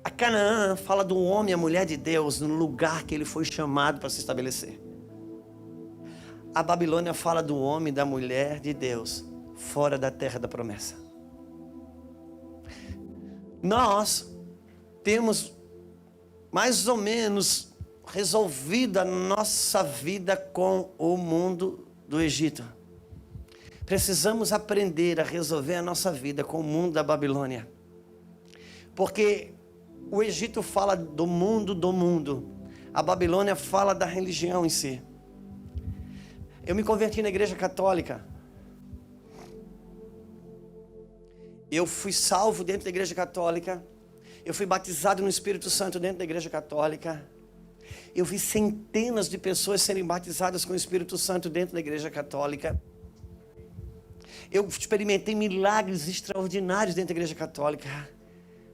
A Canaã fala do homem e a mulher de Deus no lugar que ele foi chamado para se estabelecer. A Babilônia fala do homem e da mulher de Deus fora da terra da promessa. Nós temos mais ou menos resolvida a nossa vida com o mundo do Egito. Precisamos aprender a resolver a nossa vida com o mundo da Babilônia. Porque o Egito fala do mundo. A Babilônia fala da religião em si. Eu me converti na igreja católica. Eu fui salvo dentro da igreja católica. Eu fui batizado no Espírito Santo dentro da igreja católica. Eu vi centenas de pessoas serem batizadas com o Espírito Santo dentro da igreja católica. Eu experimentei milagres extraordinários dentro da igreja católica.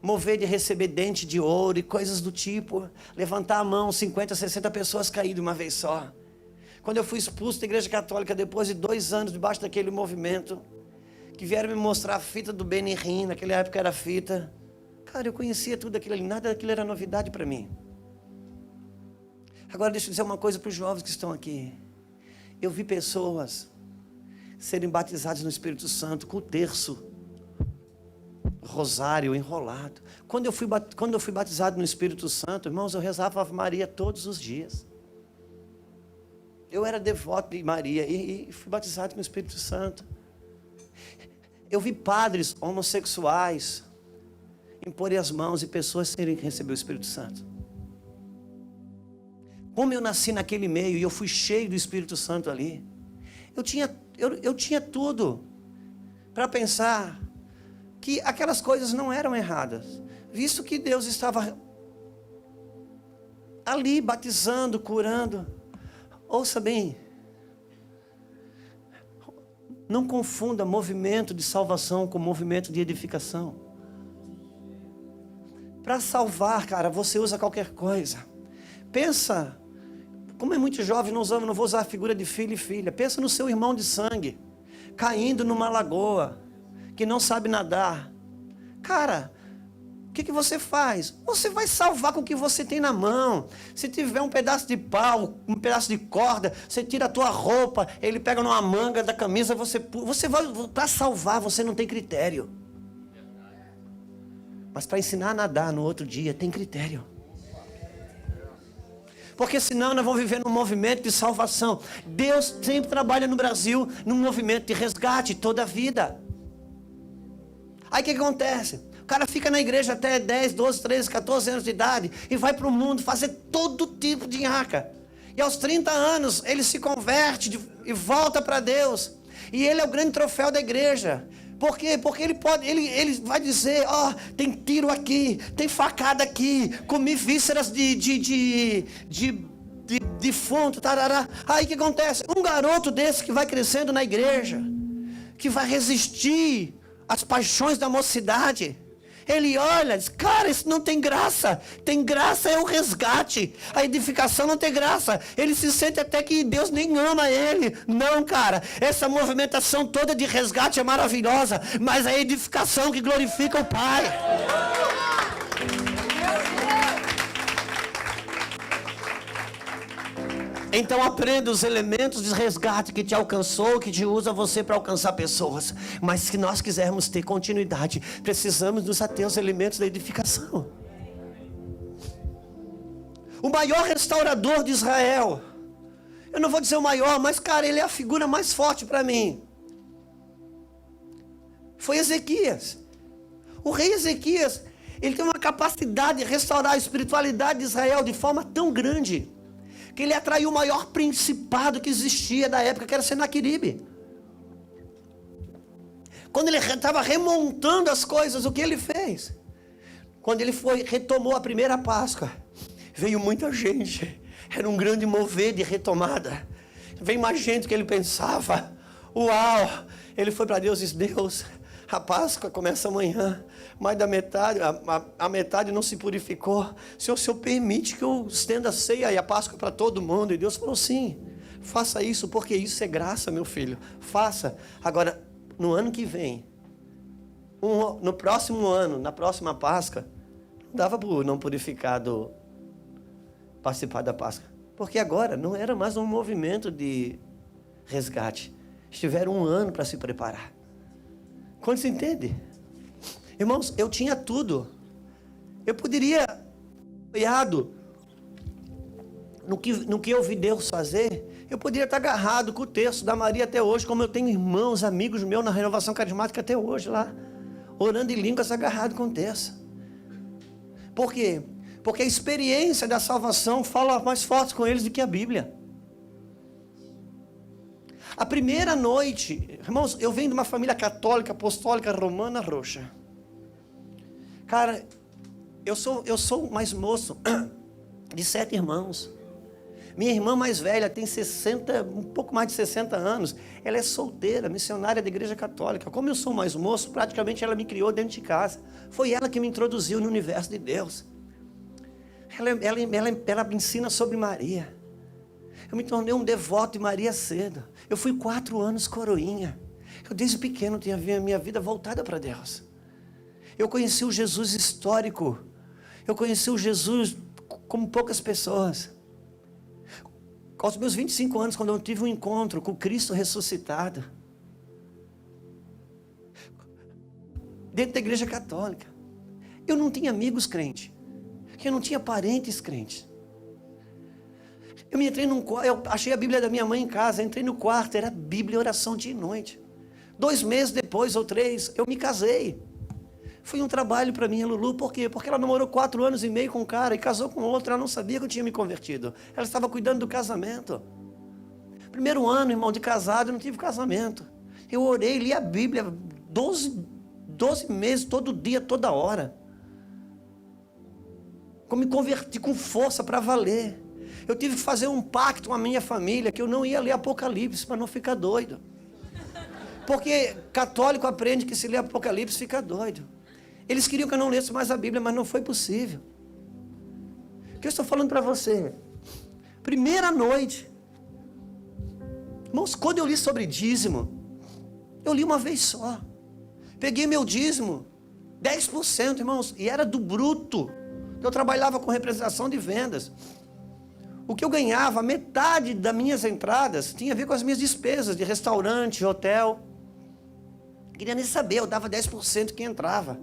Mover de receber dente de ouro e coisas do tipo. Levantar a mão, 50, 60 pessoas caíram de uma vez só. Quando eu fui expulso da igreja católica, depois de 2 anos debaixo daquele movimento, que vieram me mostrar a fita do Benihim, naquela época era fita. Cara, eu conhecia tudo aquilo ali, nada daquilo era novidade para mim. Agora deixa eu dizer uma coisa para os jovens que estão aqui. Eu vi pessoas serem batizadas no Espírito Santo com o terço, rosário enrolado. Quando eu fui batizado no Espírito Santo, irmãos, eu rezava a Ave Maria todos os dias. Eu era devoto de Maria e fui batizado no Espírito Santo. Eu vi padres homossexuais imporem as mãos e pessoas serem receber o Espírito Santo. Como eu nasci naquele meio e eu fui cheio do Espírito Santo ali, eu tinha tudo para pensar que aquelas coisas não eram erradas, visto que Deus estava ali batizando, curando. Ouça bem, não confunda movimento de salvação com movimento de edificação. Para salvar, cara, você usa qualquer coisa. Pensa, como é muito jovem, não vou usar a figura de filho e filha. Pensa no seu irmão de sangue, caindo numa lagoa, que não sabe nadar. Cara, o que você faz? Você vai salvar com o que você tem na mão. Se tiver um pedaço de pau, um pedaço de corda, você tira a tua roupa, ele pega numa manga da camisa, você vai, para salvar, você não tem critério. Mas para ensinar a nadar no outro dia, tem critério. Porque senão nós vamos viver num movimento de salvação. Deus sempre trabalha no Brasil num movimento de resgate toda a vida. Aí o que acontece? O cara fica na igreja até 10, 12, 13, 14 anos de idade e vai para o mundo fazer todo tipo de nhaca. E aos 30 anos ele se converte e volta para Deus. E ele é o grande troféu da igreja. Por quê? Porque ele vai dizer, tem tiro aqui, tem facada aqui, comi vísceras de defunto, tarará. Aí o que acontece? Um garoto desse que vai crescendo na igreja, que vai resistir às paixões da mocidade, ele olha, diz, cara, isso não tem graça. Tem graça é o resgate. A edificação não tem graça. Ele se sente até que Deus nem ama ele. Não, cara, essa movimentação toda de resgate é maravilhosa, mas a edificação que glorifica o Pai. Então aprenda os elementos de resgate que te alcançou, que te usa você para alcançar pessoas. Mas se nós quisermos ter continuidade, precisamos nos ater aos elementos da edificação. O maior restaurador de Israel. Eu não vou dizer o maior, mas cara, ele é a figura mais forte para mim. Foi Ezequias. O rei Ezequias, ele tem uma capacidade de restaurar a espiritualidade de Israel de forma tão grande, que ele atraiu o maior principado que existia da época, que era Senaqueribe. Quando ele estava remontando as coisas, o que ele fez? Quando ele retomou a primeira Páscoa, veio muita gente. Era um grande mover de retomada. Veio mais gente do que ele pensava. Uau! Ele foi para Deus e disse: Deus, a Páscoa começa amanhã, mais da metade, a metade não se purificou. Se o Senhor permite que eu estenda a ceia e a Páscoa para todo mundo. E Deus falou: sim, faça isso, porque isso é graça, meu filho. Faça. Agora, no ano que vem, no próximo ano, na próxima Páscoa, não dava para o não purificado participar da Páscoa. Porque agora não era mais um movimento de resgate. Tiveram um ano para se preparar. Quantos entendem? Irmãos, eu tinha tudo. Eu poderia, apoiado no que eu vi Deus fazer, eu poderia estar agarrado com o texto da Maria até hoje, como eu tenho irmãos, amigos meus na Renovação Carismática até hoje lá, orando em línguas agarrado com o texto. Por quê? Porque a experiência da salvação fala mais forte com eles do que a Bíblia. A primeira noite, irmãos, eu venho de uma família católica, apostólica, romana, roxa. Cara, eu sou mais moço de 7 irmãos. Minha irmã mais velha tem um pouco mais de 60 anos. Ela é solteira, missionária da igreja católica. Como eu sou mais moço, praticamente ela me criou dentro de casa. Foi ela que me introduziu no universo de Deus. Ela me ensina sobre Maria. Eu me tornei um devoto de Maria cedo. Eu fui 4 anos coroinha. Eu desde pequeno tinha a minha vida voltada para Deus. Eu conheci o Jesus histórico. Eu conheci o Jesus como poucas pessoas. Aos meus 25 anos, quando eu tive um encontro com Cristo ressuscitado, dentro da igreja católica, eu não tinha amigos crentes, eu não tinha parentes crentes. Eu achei a Bíblia da minha mãe em casa, entrei no quarto, era Bíblia e oração dia e noite. 2 meses depois, ou 3, eu me casei. Foi um trabalho para mim, a Lulu, por quê? Porque ela namorou 4 anos e meio com um cara e casou com outro, ela não sabia que eu tinha me convertido. Ela estava cuidando do casamento. Primeiro ano, irmão, de casado, eu não tive casamento. Eu orei, li a Bíblia 12 meses, todo dia, toda hora. Eu me converti com força para valer. Eu tive que fazer um pacto com a minha família, que eu não ia ler Apocalipse para não ficar doido. Porque católico aprende que se lê Apocalipse fica doido. Eles queriam que eu não lesse mais a Bíblia, mas não foi possível. O que eu estou falando para você? Primeira noite. Irmãos, quando eu li sobre dízimo, eu li uma vez só. Peguei meu dízimo, 10%, irmãos, e era do bruto. Eu trabalhava com representação de vendas. O que eu ganhava, metade das minhas entradas, tinha a ver com as minhas despesas de restaurante, hotel. Não queria nem saber, eu dava 10% que entrava.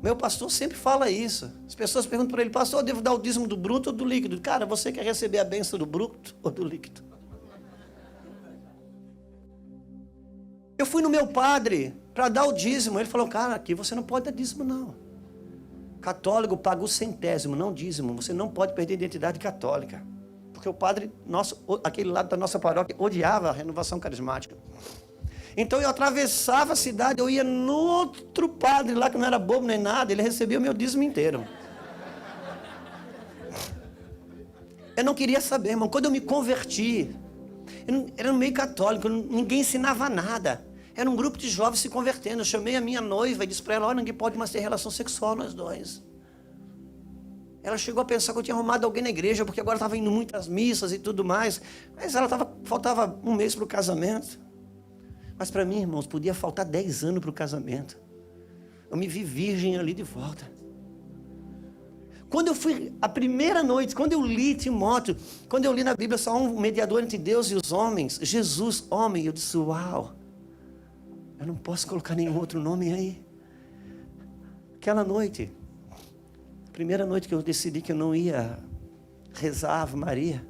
Meu pastor sempre fala isso. As pessoas perguntam para ele: pastor, eu devo dar o dízimo do bruto ou do líquido? Cara, você quer receber a bênção do bruto ou do líquido? Eu fui no meu padre para dar o dízimo. Ele falou: cara, aqui você não pode dar dízimo não. Católico paga o centésimo, não dízimo. Você não pode perder a identidade católica. Porque o padre nosso, aquele lado da nossa paróquia, odiava a renovação carismática. Então eu atravessava a cidade, eu ia no outro padre lá, que não era bobo nem nada, ele recebia o meu dízimo inteiro. Eu não queria saber, irmão. Quando eu me converti, era no meio católico, ninguém ensinava nada. Era um grupo de jovens se convertendo. Eu chamei a minha noiva e disse para ela: olha, ninguém pode mais ter relação sexual nós dois. Ela chegou a pensar que eu tinha arrumado alguém na igreja, porque agora estava indo muitas missas e tudo mais. Mas faltava 1 mês para o casamento. Mas para mim, irmãos, podia faltar 10 anos para o casamento. Eu me vi virgem ali de volta. Quando eu fui, a primeira noite, quando eu li Timóteo, quando eu li na Bíblia só um mediador entre Deus e os homens, Jesus, homem, eu disse: uau, eu não posso colocar nenhum outro nome aí. Aquela noite, primeira noite que eu decidi que eu não ia rezar a Ave Maria,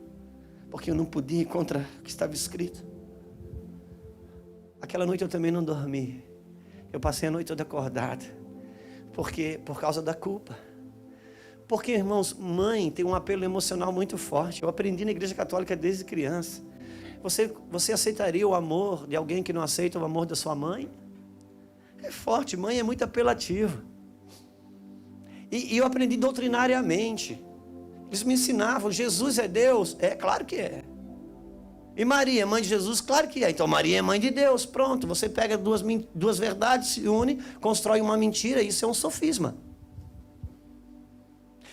porque eu não podia ir contra o que estava escrito. Aquela noite eu também não dormi. Eu passei a noite toda acordada, porque por causa da culpa. Porque, irmãos, mãe tem um apelo emocional muito forte. Eu aprendi na igreja católica desde criança. Você aceitaria o amor de alguém que não aceita o amor da sua mãe? É forte, mãe é muito apelativa. E eu aprendi doutrinariamente. Eles me ensinavam, Jesus é Deus? É, claro que é. E Maria, mãe de Jesus? Claro que é. Então Maria é mãe de Deus, pronto. Você pega duas verdades, se une, constrói uma mentira, isso é um sofisma.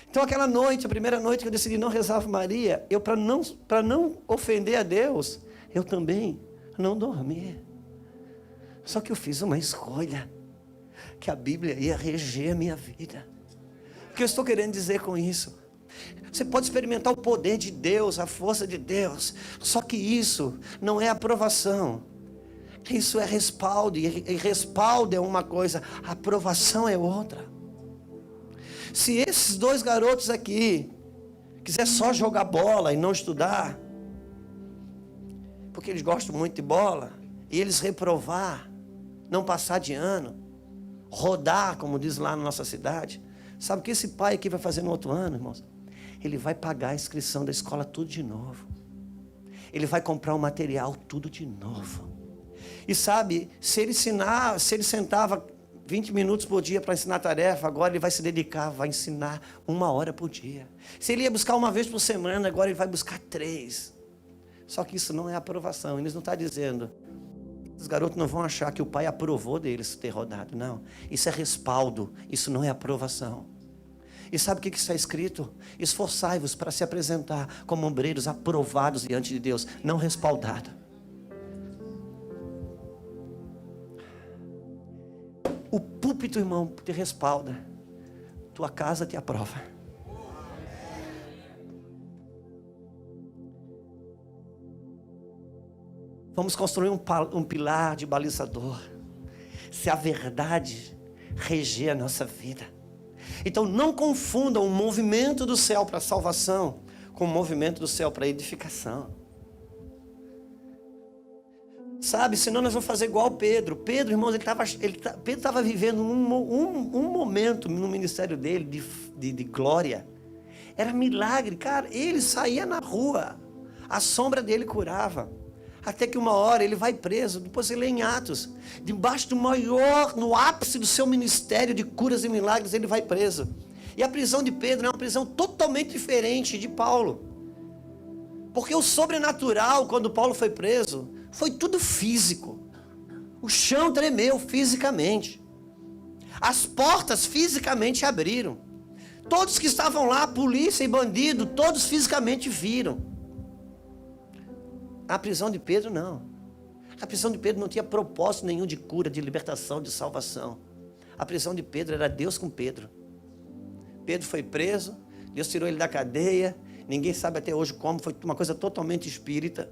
Então aquela noite, a primeira noite que eu decidi não rezar Ave Maria, eu para não ofender a Deus, eu também não dormi. Só que eu fiz uma escolha, que a Bíblia ia reger a minha vida. O que eu estou querendo dizer com isso? Você pode experimentar o poder de Deus, a força de Deus, só que isso não é aprovação. Isso é respaldo, e respaldo é uma coisa, a aprovação é outra. Se esses dois garotos aqui quiser só jogar bola e não estudar, porque eles gostam muito de bola, e eles reprovar, não passar de ano, rodar, como diz lá na nossa cidade, sabe o que esse pai aqui vai fazer no outro ano, irmãos? Ele vai pagar a inscrição da escola tudo de novo. Ele vai comprar o material tudo de novo. E sabe, se ele sentava 20 minutos por dia para ensinar tarefa, agora ele vai se dedicar, vai ensinar 1 hora por dia. Se ele ia buscar uma vez por semana, agora ele vai buscar 3. Só que isso não é aprovação. Ele não está dizendo, os garotos não vão achar que o pai aprovou deles ter rodado. Não, isso é respaldo, isso não é aprovação. E sabe o que está escrito? Esforçai-vos para se apresentar como obreiros aprovados diante de Deus, não respaldados. O púlpito, irmão, te respalda. Tua casa te aprova. Vamos construir um pilar de balizador. Se a verdade reger a nossa vida. Então não confundam o movimento do céu para a salvação com o movimento do céu para a edificação. Sabe, senão nós vamos fazer igual Pedro. Pedro, irmãos, Pedro estava vivendo um momento no ministério dele de glória. Era milagre, cara. Ele saía na rua, a sombra dele curava. Até que uma hora ele vai preso. Depois ele é em Atos, debaixo do maior, no ápice do seu ministério de curas e milagres, ele vai preso. E a prisão de Pedro é uma prisão totalmente diferente de Paulo. Porque o sobrenatural, quando Paulo foi preso, foi tudo físico. O chão tremeu fisicamente. As portas fisicamente abriram. Todos que estavam lá, polícia e bandido, todos fisicamente viram. A prisão de Pedro não. A prisão de Pedro não tinha propósito nenhum de cura, de libertação, de salvação. A prisão de Pedro era Deus com Pedro. Pedro foi preso, Deus tirou ele da cadeia. Ninguém sabe até hoje como, foi uma coisa totalmente espírita.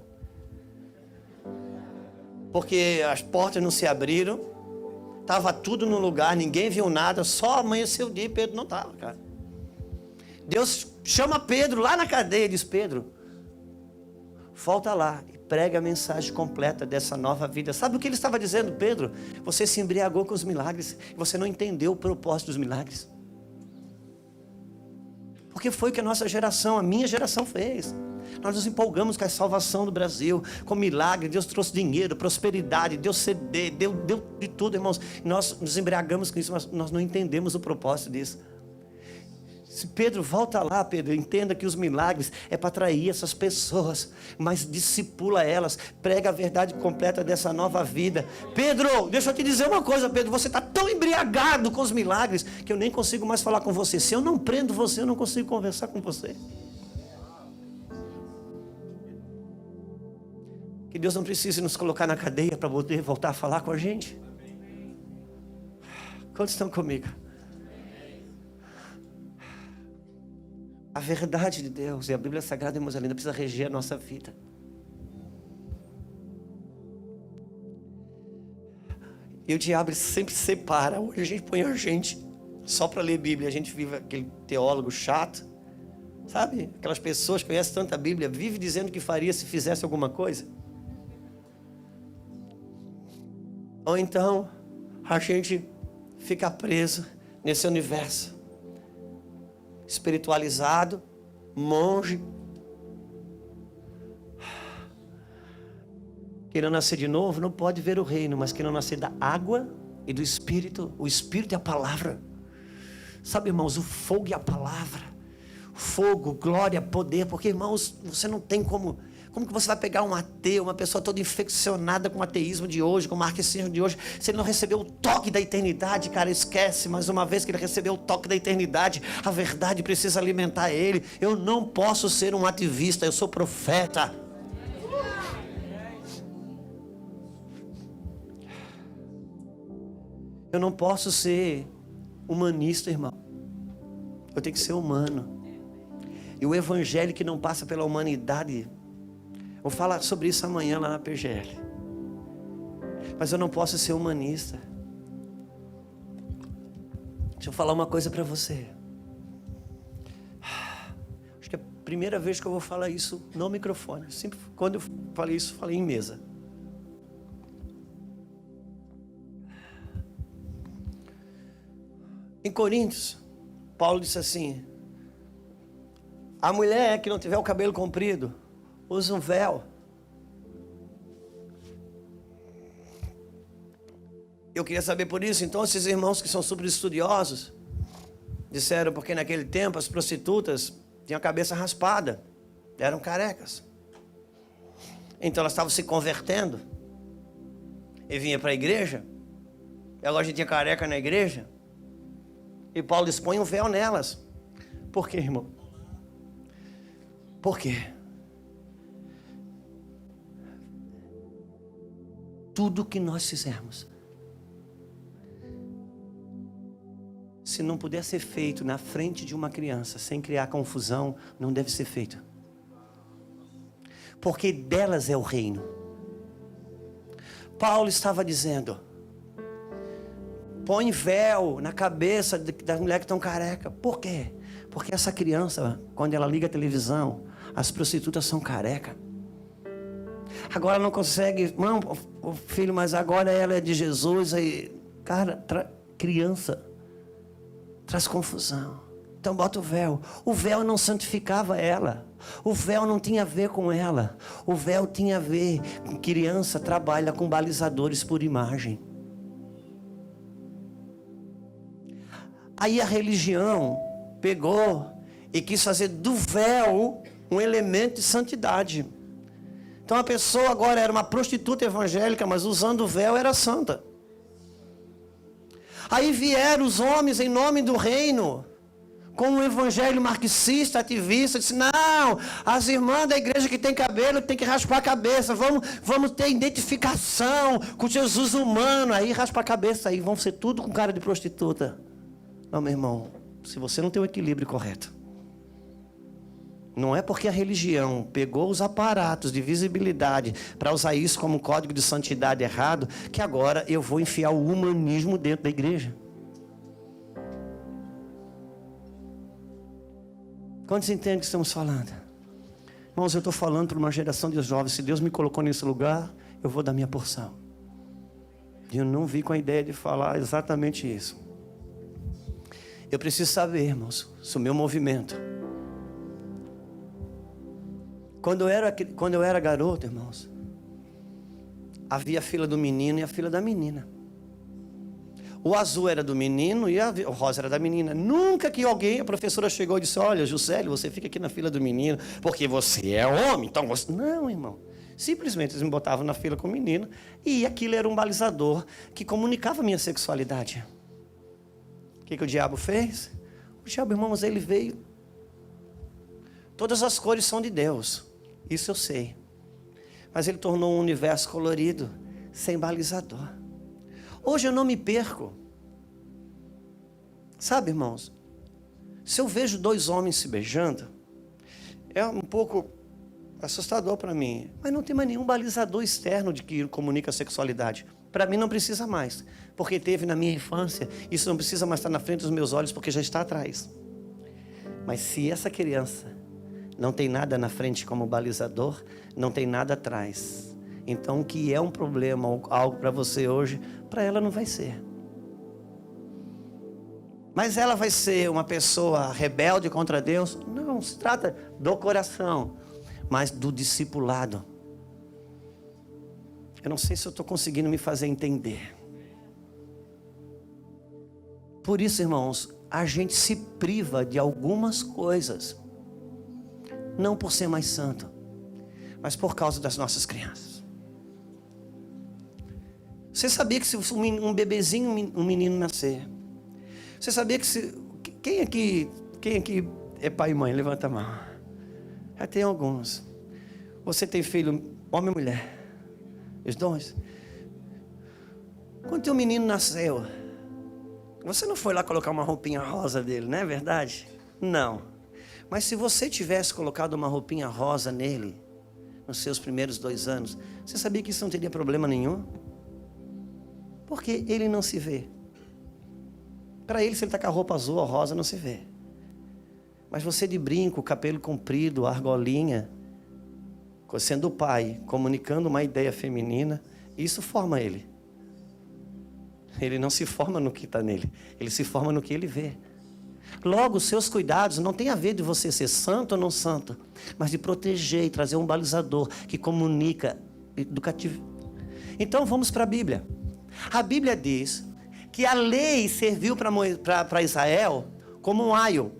Porque as portas não se abriram, estava tudo no lugar, ninguém viu nada, só amanheceu o dia e Pedro não estava, cara. Deus chama Pedro lá na cadeia e diz, Pedro, volta lá e prega a mensagem completa dessa nova vida. Sabe o que ele estava dizendo, Pedro? Você se embriagou com os milagres, você não entendeu o propósito dos milagres. Porque foi o que a nossa geração, a minha geração fez. Nós nos empolgamos com a salvação do Brasil, com milagre, Deus trouxe dinheiro, prosperidade, deu CD, deu de tudo, irmãos. Nós nos embriagamos com isso, mas nós não entendemos o propósito disso. Se Pedro, volta lá, Pedro, entenda que os milagres é para atrair essas pessoas, mas discipula elas, prega a verdade completa dessa nova vida. Pedro, deixa eu te dizer uma coisa, Pedro, você está tão embriagado com os milagres, que eu nem consigo mais falar com você. Se eu não prendo você, eu não consigo conversar com você. Que Deus não precise nos colocar na cadeia para poder voltar a falar com a gente. Quantos estão comigo? A verdade de Deus e a Bíblia Sagrada, irmãos, ainda precisa reger a nossa vida. E o diabo sempre separa. Hoje a gente põe a gente só para ler Bíblia. A gente vive aquele teólogo chato, Sabe? Aquelas pessoas que conhecem tanta Bíblia, vive dizendo que faria se fizesse alguma coisa. Ou então, a gente fica preso nesse universo espiritualizado, monge, querendo nascer de novo, não pode ver o reino, mas querendo nascer da água e do Espírito. O Espírito é a palavra. Sabe, irmãos, o fogo é a palavra. Fogo, glória, poder. Porque, irmãos, você não tem como que você vai pegar um ateu, uma pessoa toda infeccionada com o ateísmo de hoje, com o marxismo de hoje, se ele não recebeu o toque da eternidade? Cara, esquece. Mas uma vez que ele recebeu o toque da eternidade, a verdade precisa alimentar ele. Eu não posso ser um ativista, eu sou profeta. Eu não posso ser humanista, irmão. Eu tenho que ser humano. E o evangelho que não passa pela humanidade, vou falar sobre isso amanhã lá na PGL. Mas eu não posso ser humanista. Deixa eu falar uma coisa para você. Acho que é a primeira vez que eu vou falar isso no microfone. Sempre quando eu falei isso, falei em mesa. Em Coríntios, Paulo disse assim: a mulher que não tiver o cabelo comprido, usa um véu. Eu queria saber por isso. Então esses irmãos que são super estudiosos disseram porque naquele tempo as prostitutas tinham a cabeça raspada, eram carecas. Então elas estavam se convertendo e vinha para a igreja, e agora a gente tinha careca na igreja. E Paulo expõe um véu nelas. Por quê, irmão? Por quê? Tudo que nós fizermos, se não puder ser feito na frente de uma criança, sem criar confusão, não deve ser feito. Porque delas é o reino. Paulo estava dizendo: põe véu na cabeça das mulheres que estão careca. Por quê? Porque essa criança, quando ela liga a televisão, as prostitutas são careca. Agora não consegue, não, filho, mas agora ela é de Jesus. Aí, cara, criança traz confusão. Então bota o véu. O véu não santificava ela. O véu não tinha a ver com ela. O véu tinha a ver com criança trabalha com balizadores por imagem. Aí a religião pegou e quis fazer do véu um elemento de santidade. Então a pessoa agora era uma prostituta evangélica, mas usando o véu era santa. Aí vieram os homens em nome do reino, com um evangelho marxista, ativista, disse: não, as irmãs da igreja que tem cabelo tem que raspar a cabeça, vamos ter identificação com Jesus humano. Aí raspa a cabeça, aí vão ser tudo com cara de prostituta. Não, meu irmão, se você não tem o equilíbrio correto, não é porque a religião pegou os aparatos de visibilidade para usar isso como um código de santidade errado, que agora eu vou enfiar o humanismo dentro da igreja. Quantos entendem o que estamos falando? Irmãos, eu estou falando para uma geração de jovens. Se Deus me colocou nesse lugar, eu vou dar minha porção. E eu não vim com a ideia de falar exatamente isso. Eu preciso saber, irmãos, se o meu movimento... Quando eu era garoto, irmãos, havia a fila do menino e a fila da menina. O azul era do menino e o rosa era da menina. Nunca que a professora chegou e disse: olha, Juscelio, você fica aqui na fila do menino, porque você é homem, então você... Não, irmão. Simplesmente eles me botavam na fila com o menino, e aquilo era um balizador que comunicava a minha sexualidade. O que o diabo fez? O diabo, irmãos, ele veio... Todas as cores são de Deus, isso eu sei. Mas ele tornou um universo colorido, sem balizador. Hoje eu não me perco. Sabe, irmãos, se eu vejo dois homens se beijando, é um pouco assustador para mim. Mas não tem mais nenhum balizador externo de que comunica a sexualidade. Para mim não precisa mais, porque teve na minha infância. Isso não precisa mais estar na frente dos meus olhos, porque já está atrás. Mas se essa criança não tem nada na frente como balizador, não tem nada atrás, então o que é um problema, algo para você hoje, para ela não vai ser. Mas ela vai ser uma pessoa rebelde contra Deus? Não, se trata do coração, mas do discipulado. Eu não sei se eu estou conseguindo me fazer entender. Por isso, irmãos, a gente se priva de algumas coisas, não por ser mais santo, mas por causa das nossas crianças. Você sabia que se um bebezinho, um menino nascer, você sabia que se... Quem aqui é pai e mãe? Levanta a mão. Já tem alguns. Você tem filho, homem ou mulher? Os dois. Quando teu menino nasceu, você não foi lá colocar uma roupinha rosa dele, não é verdade? Não. Mas se você tivesse colocado uma roupinha rosa nele, nos seus primeiros 2 anos, você sabia que isso não teria problema nenhum? Porque ele não se vê. Para ele, se ele está com a roupa azul ou rosa, não se vê. Mas você de brinco, cabelo comprido, argolinha, sendo pai, comunicando uma ideia feminina, isso forma ele. Ele não se forma no que está nele, ele se forma no que ele vê. Logo, os seus cuidados não tem a ver de você ser santo ou não santo, mas de proteger e trazer um balizador que comunica, educativo. Então vamos para a Bíblia. A Bíblia diz que a lei serviu para Israel como um aio.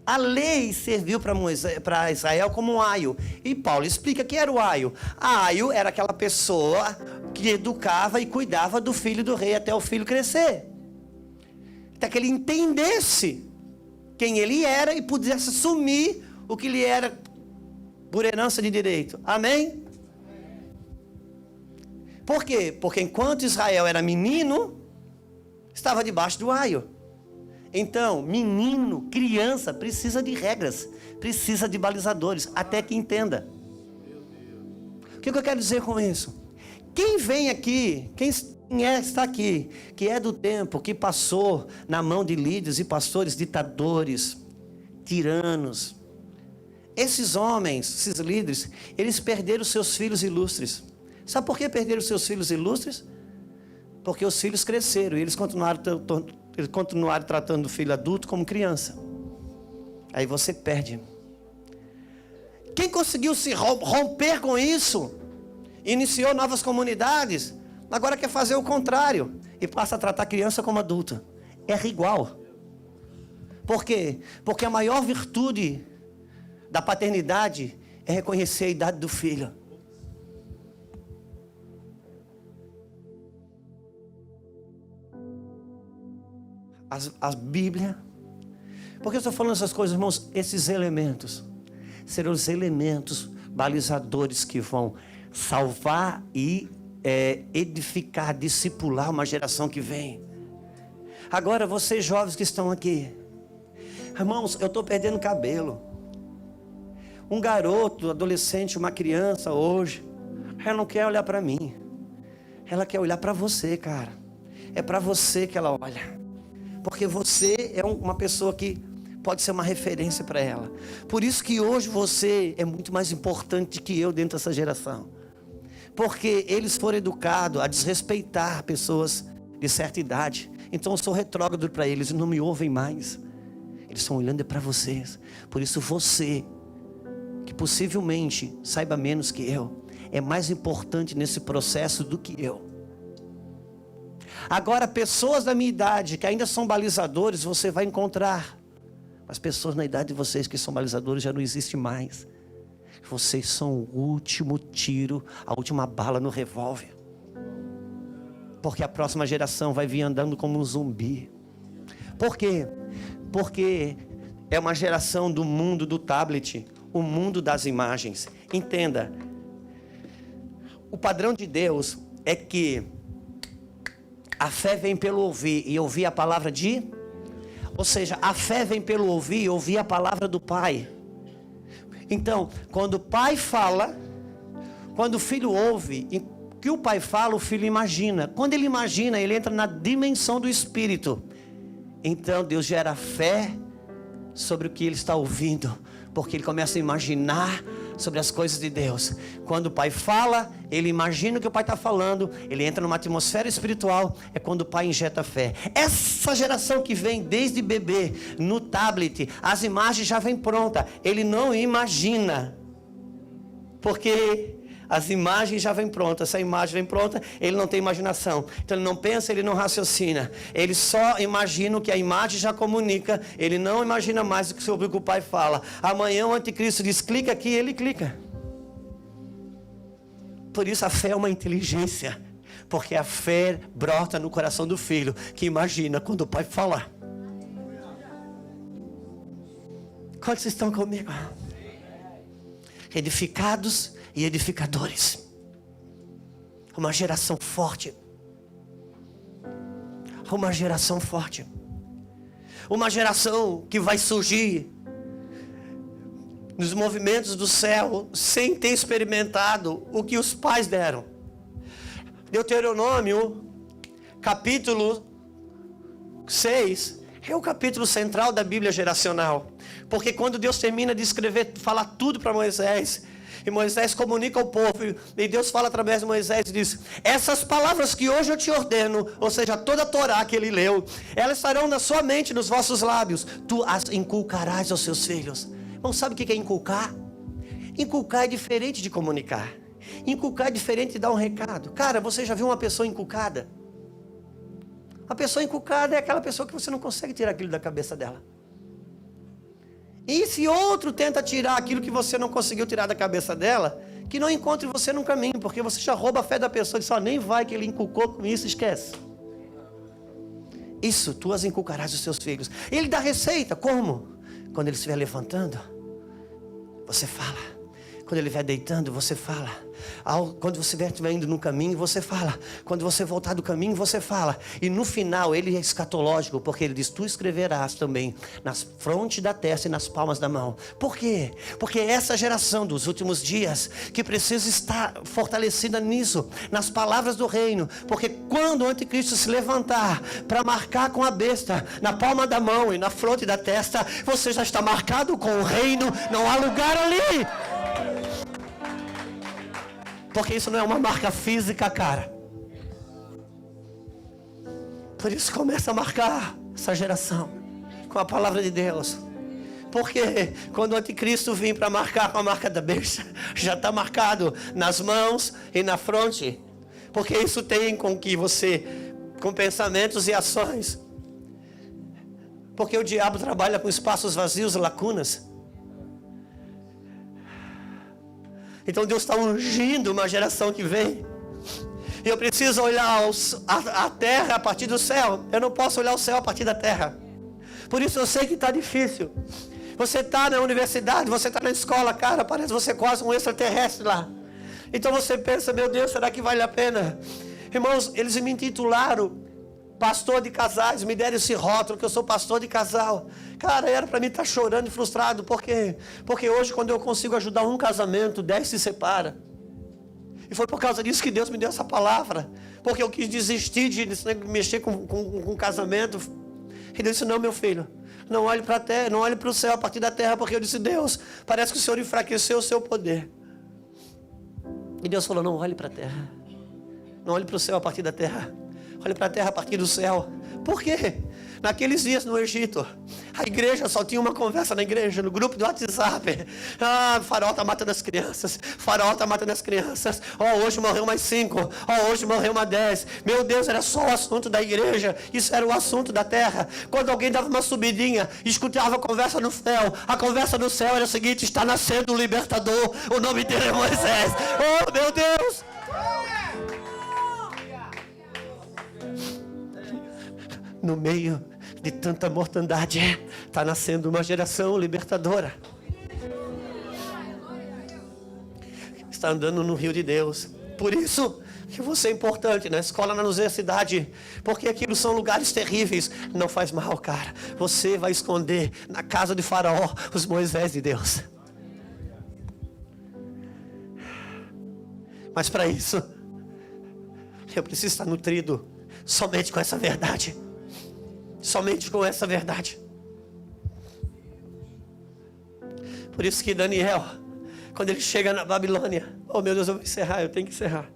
A lei serviu para Israel como um aio. E Paulo explica que era o aio. A aio era aquela pessoa que educava e cuidava do filho do rei até o filho crescer. Até que ele entendesse quem ele era e pudesse assumir o que lhe era por herança de direito. Amém? Por quê? Porque enquanto Israel era menino, estava debaixo do aio. Então, menino, criança, precisa de regras, precisa de balizadores, até que entenda. O que eu quero dizer com isso? Quem vem aqui, quem está aqui, que é do tempo que passou na mão de líderes e pastores ditadores, tiranos, esses homens, esses líderes, eles perderam seus filhos ilustres. Sabe por que perderam seus filhos ilustres? Porque os filhos cresceram e eles continuaram tratando o filho adulto como criança. Aí você perde. Quem conseguiu se romper com isso, iniciou novas comunidades, agora quer fazer o contrário e passa a tratar a criança como adulta. É igual. Por quê? Porque a maior virtude da paternidade é reconhecer a idade do filho. A Bíblia. Por que eu estou falando essas coisas, irmãos? Esses elementos serão os elementos balizadores que vão salvar e edificar, discipular uma geração que vem. Agora, vocês jovens que estão aqui, irmãos, eu estou perdendo cabelo. Um garoto, adolescente, uma criança hoje, ela não quer olhar para mim, ela quer olhar para você, cara. É para você que ela olha. Porque você é uma pessoa que pode ser uma referência para ela. Por isso que hoje você é muito mais importante que eu dentro dessa geração. Porque eles foram educados a desrespeitar pessoas de certa idade. Então eu sou retrógrado para eles e não me ouvem mais. Eles estão olhando para vocês. Por isso você, que possivelmente saiba menos que eu, é mais importante nesse processo do que eu. Agora, pessoas da minha idade que ainda são balizadores, você vai encontrar. Mas pessoas na idade de vocês que são balizadores já não existem mais. Vocês são o último tiro, a última bala no revólver. Porque a próxima geração vai vir andando como um zumbi. Por quê? Porque é uma geração do mundo do tablet, o mundo das imagens. Entenda, o padrão de Deus é que a fé vem pelo ouvir e ouvir a palavra de... Ou seja, a fé vem pelo ouvir e ouvir a palavra do Pai. Então, quando o Pai fala, quando o filho ouve, o que o Pai fala, o filho imagina. Quando ele imagina, ele entra na dimensão do Espírito. Então, Deus gera fé sobre o que ele está ouvindo, porque ele começa a imaginar sobre as coisas de Deus. Quando o pai fala, ele imagina o que o pai está falando, ele entra numa atmosfera espiritual. É quando o pai injeta fé. Essa geração que vem desde bebê no tablet, as imagens já vêm prontas, ele não imagina, porque as imagens já vêm prontas. Essa imagem vem pronta, ele não tem imaginação. Então ele não pensa, ele não raciocina. Ele só imagina o que a imagem já comunica. Ele não imagina mais sobre o que o pai fala. Amanhã o anticristo diz, clica aqui, ele clica. Por isso a fé é uma inteligência. Porque a fé brota no coração do filho, que imagina quando o pai fala. Quantos estão comigo? Edificados e edificadores. Uma geração forte. Uma geração forte. Uma geração que vai surgir nos movimentos do céu sem ter experimentado o que os pais deram. Deuteronômio, capítulo 6, é o capítulo central da Bíblia geracional. Porque quando Deus termina de escrever, falar tudo para Moisés, e Moisés comunica ao povo, e Deus fala através de Moisés e diz, essas palavras que hoje eu te ordeno, ou seja, toda a Torá que ele leu, elas estarão na sua mente, nos vossos lábios, tu as inculcarás aos seus filhos. Irmão, sabe o que é inculcar? Inculcar é diferente de comunicar. Inculcar é diferente de dar um recado. Cara, você já viu uma pessoa inculcada? A pessoa inculcada é aquela pessoa que você não consegue tirar aquilo da cabeça dela. E se outro tenta tirar aquilo que você não conseguiu tirar da cabeça dela, que não encontre você no caminho, porque você já rouba a fé da pessoa e diz, nem vai que ele inculcou com isso, esquece. Isso, tu as inculcarás os seus filhos. Ele dá receita, como? Quando ele estiver levantando, você fala. Quando ele estiver deitando, você fala. Quando você estiver indo no caminho, você fala. Quando você voltar do caminho, você fala. E no final, ele é escatológico, porque ele diz, tu escreverás também nas frontes da testa e nas palmas da mão. Por quê? Porque essa geração dos últimos dias, que precisa estar fortalecida nisso, nas palavras do reino. Porque quando o anticristo se levantar para marcar com a besta na palma da mão e na fronte da testa, você já está marcado com o reino, não há lugar ali. Porque isso não é uma marca física, cara. Por isso começa a marcar essa geração com a palavra de Deus. Porque quando o anticristo vir para marcar com a marca da besta, já está marcado nas mãos e na fronte. Porque isso tem com que você, com pensamentos e ações. Porque o diabo trabalha com espaços vazios, lacunas. Então Deus está ungindo uma geração que vem. E eu preciso olhar a terra a partir do céu. Eu não posso olhar o céu a partir da terra. Por isso eu sei que está difícil. Você está na universidade, você está na escola, cara, parece você quase um extraterrestre lá. Então você pensa, meu Deus, será que vale a pena? Irmãos, eles me intitularam pastor de casais, me deram esse rótulo que eu sou pastor de casal. Cara, era para mim estar chorando e frustrado. Por quê? Porque hoje, quando eu consigo ajudar um casamento, 10 se separam. E foi por causa disso que Deus me deu essa palavra. Porque eu quis desistir de mexer com casamento. E Deus disse, não, meu filho, não olhe para a terra, não olhe para o céu a partir da terra. Porque eu disse, Deus, parece que o Senhor enfraqueceu o seu poder. E Deus falou, não olhe para a terra. Não olhe para o céu a partir da terra. Olhe para a terra a partir do céu. Por quê? Naqueles dias no Egito, a igreja só tinha uma conversa na igreja, no grupo do WhatsApp. Faraó está matando as crianças. Faraó está matando as crianças. Hoje morreu mais 5. Hoje morreu mais 10. Meu Deus, era só o assunto da igreja. Isso era o assunto da terra. Quando alguém dava uma subidinha, escutava a conversa no céu. A conversa no céu era o seguinte, está nascendo o libertador. O nome dele é Moisés. Oh, meu Deus! No meio de tanta mortandade, está nascendo uma geração libertadora. Está andando no rio de Deus. Por isso que você é importante na escola, na universidade. Porque aquilo são lugares terríveis. Não faz mal, cara. Você vai esconder na casa de Faraó os Moisés de Deus. Mas para isso, eu preciso estar nutrido somente com essa verdade. Somente com essa verdade. Por isso que Daniel, quando ele chega na Babilônia, oh meu Deus, eu vou encerrar, eu tenho que encerrar.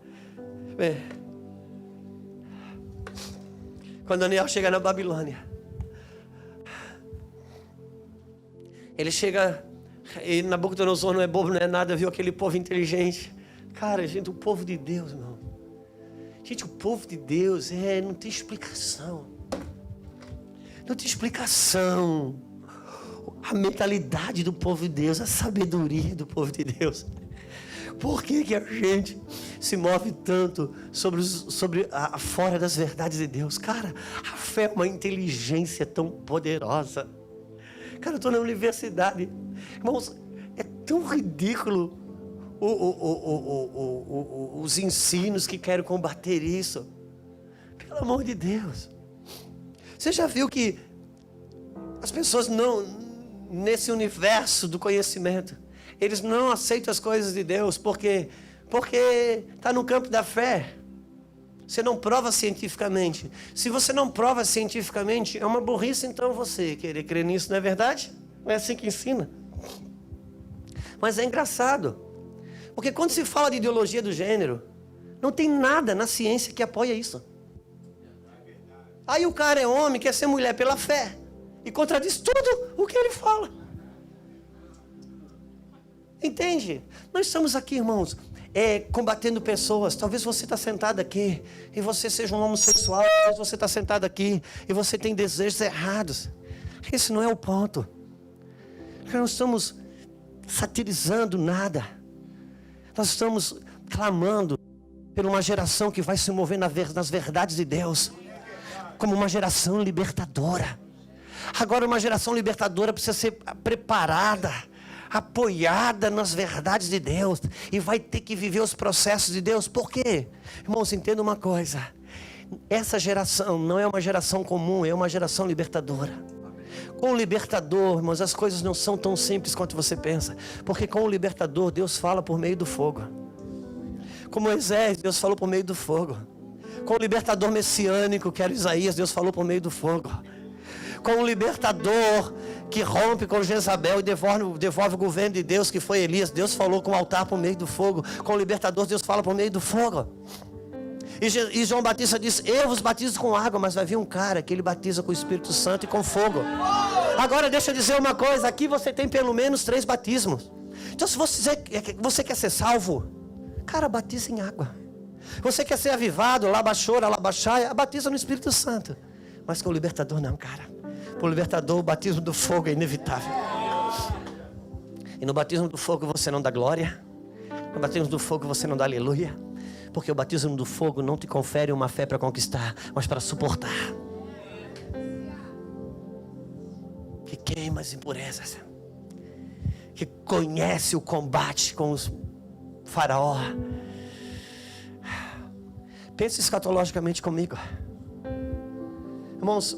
Quando Daniel chega na Babilônia, ele chega, e Nabucodonosor não é bobo, não é nada, viu aquele povo inteligente. Cara, gente, o povo de Deus, irmão. Gente, o povo de Deus não tem explicação. Não tem explicação. A mentalidade do povo de Deus, a sabedoria do povo de Deus. Por que que a gente se move tanto sobre a fora das verdades de Deus? Cara, a fé é uma inteligência tão poderosa. Cara, eu estou na universidade. Irmãos, é tão ridículo os ensinos que querem combater isso. Pelo amor de Deus. Você já viu que as pessoas não, nesse universo do conhecimento, eles não aceitam as coisas de Deus porque está no campo da fé. Você não prova cientificamente. Se você não prova cientificamente, é uma burrice então você querer crer nisso, não é verdade? Não é assim que ensina. Mas é engraçado, porque quando se fala de ideologia do gênero, não tem nada na ciência que apoia isso. Aí o cara é homem, quer ser mulher pela fé, e contradiz tudo o que ele fala. Entende? Nós estamos aqui, irmãos, combatendo pessoas. Talvez você está sentado aqui e você seja um homossexual. Talvez você está sentado aqui e você tem desejos errados. Esse não é o ponto. Nós não estamos satirizando nada. Nós estamos clamando por uma geração que vai se mover nas verdades de Deus, como uma geração libertadora. Agora, uma geração libertadora precisa ser preparada, apoiada nas verdades de Deus, e vai ter que viver os processos de Deus. Por quê? Irmãos, entenda uma coisa: essa geração não é uma geração comum, é uma geração libertadora. Com o libertador, irmãos, as coisas não são tão simples quanto você pensa, porque com o libertador Deus fala por meio do fogo. Com Moisés, Deus falou por meio do fogo. Com o libertador messiânico, que era Isaías, Deus falou por meio do fogo. Com o libertador que rompe com Jezabel e devolve o governo de Deus, que foi Elias, Deus falou com o altar por meio do fogo. Com o libertador, Deus fala por meio do fogo. E João Batista disse: eu vos batizo com água, mas vai vir um cara que ele batiza com o Espírito Santo e com fogo. Agora deixa eu dizer uma coisa: aqui você tem pelo menos 3 batismos. Então se você quer ser salvo, cara, batiza em água. Você quer ser avivado, labachora, labachaia, batiza no Espírito Santo. Mas com o libertador não, cara. Para o libertador, o batismo do fogo é inevitável. E no batismo do fogo você não dá glória. No batismo do fogo você não dá aleluia. Porque o batismo do fogo não te confere uma fé para conquistar, mas para suportar. Que queima as impurezas. Que conhece o combate com os faraó. Pense escatologicamente comigo. Irmãos,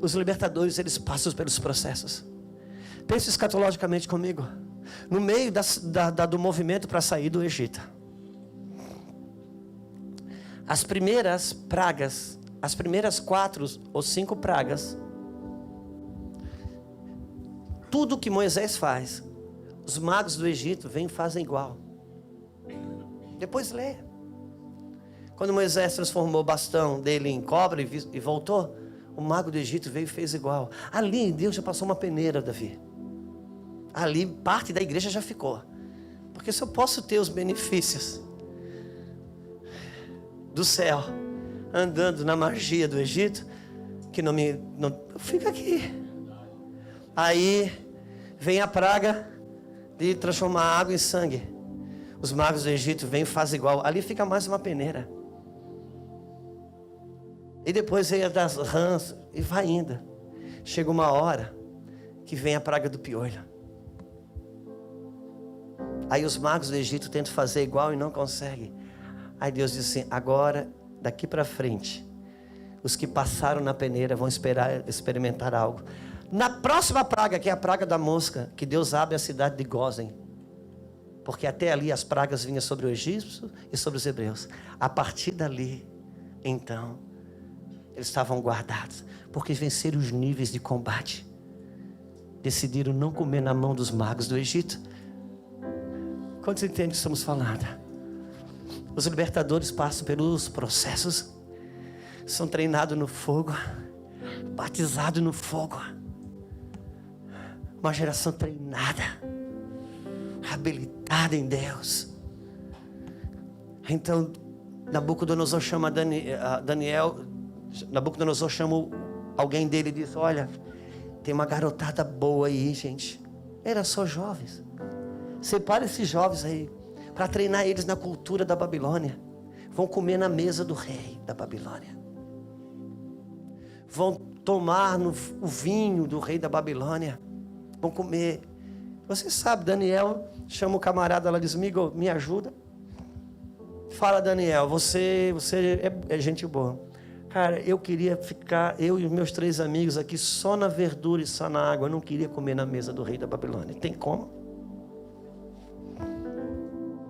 os libertadores, eles passam pelos processos. Pense escatologicamente comigo. No meio do movimento para sair do Egito, as primeiras pragas, as primeiras 4 ou 5 pragas, tudo que Moisés faz, os magos do Egito vêm e fazem igual. Depois lê. Quando Moisés transformou o bastão dele em cobra e voltou, o mago do Egito veio e fez igual. Ali Deus já passou uma peneira, Davi. Ali parte da igreja já ficou. Porque se eu posso ter os benefícios do céu, andando na magia do Egito, que não fica aqui. Aí vem a praga de transformar a água em sangue. Os magos do Egito vêm e fazem igual. Ali fica mais uma peneira. E depois vem a das rãs e vai indo. Chega uma hora que vem a praga do piolho. Aí os magos do Egito tentam fazer igual e não conseguem. Aí Deus diz assim: agora, daqui para frente, os que passaram na peneira vão experimentar algo. Na próxima praga, que é a praga da mosca, que Deus abre a cidade de Gósen. Porque até ali as pragas vinham sobre o egípcio e sobre os hebreus. A partir dali, então, eles estavam guardados, porque venceram os níveis de combate. decidiram não comer na mão dos magos do Egito. Quantos entendem o que estamos falando? Os libertadores passam pelos processos, são treinados no fogo, batizados no fogo. Uma geração treinada, habilitada em Deus. Então Nabucodonosor chama Daniel. Nabucodonosor chama alguém dele e diz: olha, tem uma garotada boa aí, gente. Era só jovens. Separa esses jovens aí para treinar eles na cultura da Babilônia. Vão comer na mesa do rei da Babilônia. Vão tomar o vinho do rei da Babilônia. Vão comer. Você sabe, Daniel chama o camarada lá e diz: amigo, me ajuda. Fala, Daniel, você é gente boa. Cara, eu queria ficar, eu e os meus 3 amigos aqui, só na verdura e só na água. Eu não queria comer na mesa do rei da Babilônia. Tem como?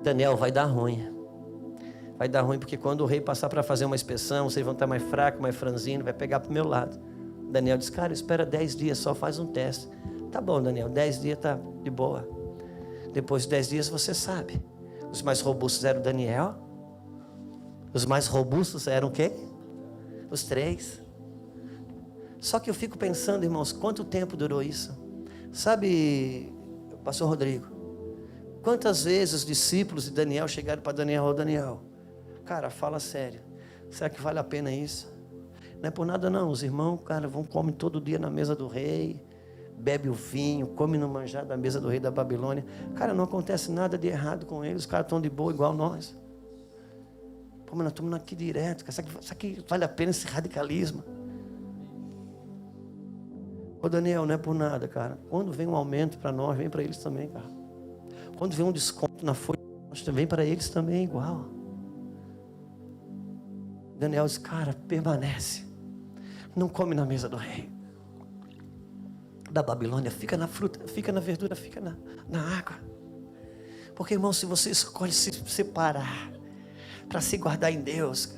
Daniel, vai dar ruim. Vai dar ruim porque quando o rei passar para fazer uma inspeção, vocês vão estar mais fracos, mais franzinos, vai pegar para o meu lado. Daniel diz: cara, espera 10 dias só, faz um teste. Tá bom, Daniel, 10 dias tá de boa. Depois de 10 dias você sabe. Os mais robustos eram Daniel. Os mais robustos eram quem? Os 3. Só que eu fico pensando, irmãos, quanto tempo durou isso? Sabe, pastor Rodrigo, quantas vezes os discípulos de Daniel chegaram para Daniel: ô Daniel, cara, fala sério, será que vale a pena isso? Não é por nada não, os irmãos, cara, vão comer todo dia na mesa do rei, bebe o vinho, come no manjar da mesa do rei da Babilônia. Cara, não acontece nada de errado com eles, os caras estão de boa igual nós. Pô, mas nós estamos aqui direto, cara. Será que vale a pena esse radicalismo? Ô Daniel, não é por nada, cara. Quando vem um aumento para nós, vem para eles também, cara. Quando vem um desconto na folha, vem para eles também igual. Daniel diz: cara, permanece. Não come na mesa do rei da Babilônia. Fica na fruta, fica na verdura, fica na água. Porque, irmão, se você escolhe se separar para se guardar em Deus,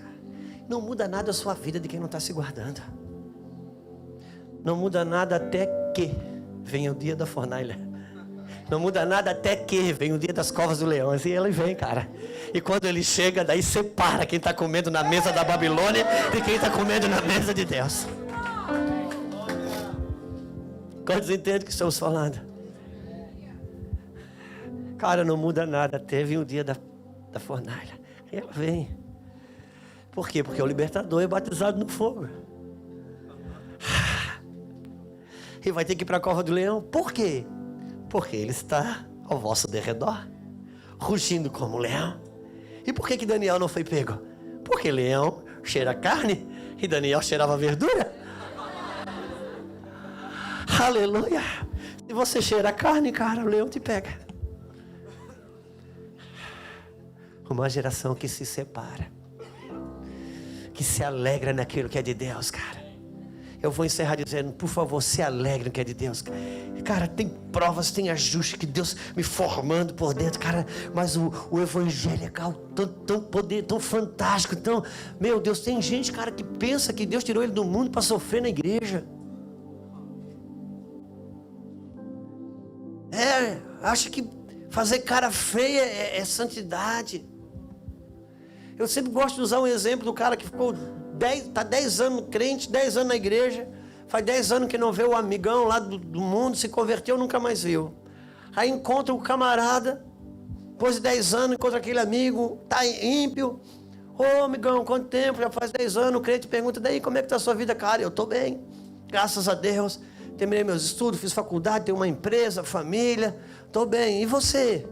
não muda nada a sua vida de quem não está se guardando. Não muda nada até que venha o dia da fornalha. Não muda nada até que venha o dia das covas do leão. Assim ele vem, cara. E quando ele chega, daí separa quem está comendo na mesa da Babilônia de quem está comendo na mesa de Deus. Quantos entendem o que estamos falando? Cara, não muda nada até vir o dia da fornalha. E ela vem. Por quê? Porque o libertador é batizado no fogo. E vai ter que ir para a cova do leão. Por quê? Porque ele está ao vosso derredor, rugindo como leão. E por que Daniel não foi pego? Porque leão cheira carne e Daniel cheirava verdura. Aleluia. Se você cheira carne, cara, o leão te pega. Uma geração que se separa, que se alegra naquilo que é de Deus, cara. Eu vou encerrar dizendo: por favor, se alegre no que é de Deus. Cara, tem provas, tem ajustes que Deus me formando por dentro, cara. Mas o evangelho é tão poder, tão fantástico. Tão, meu Deus, tem gente, cara, que pensa que Deus tirou ele do mundo para sofrer na igreja. Acha que fazer cara feia é santidade. Eu sempre gosto de usar um exemplo do cara que ficou 10 anos crente, 10 anos na igreja, faz 10 anos que não vê o amigão lá do mundo, se converteu, nunca mais viu. Aí encontra o camarada, depois de 10 anos, encontra aquele amigo, tá ímpio. Ô amigão, quanto tempo? Já faz 10 anos, o crente pergunta: daí, como é que está a sua vida? Cara, eu estou bem, graças a Deus, terminei meus estudos, fiz faculdade, tenho uma empresa, família, estou bem. E você?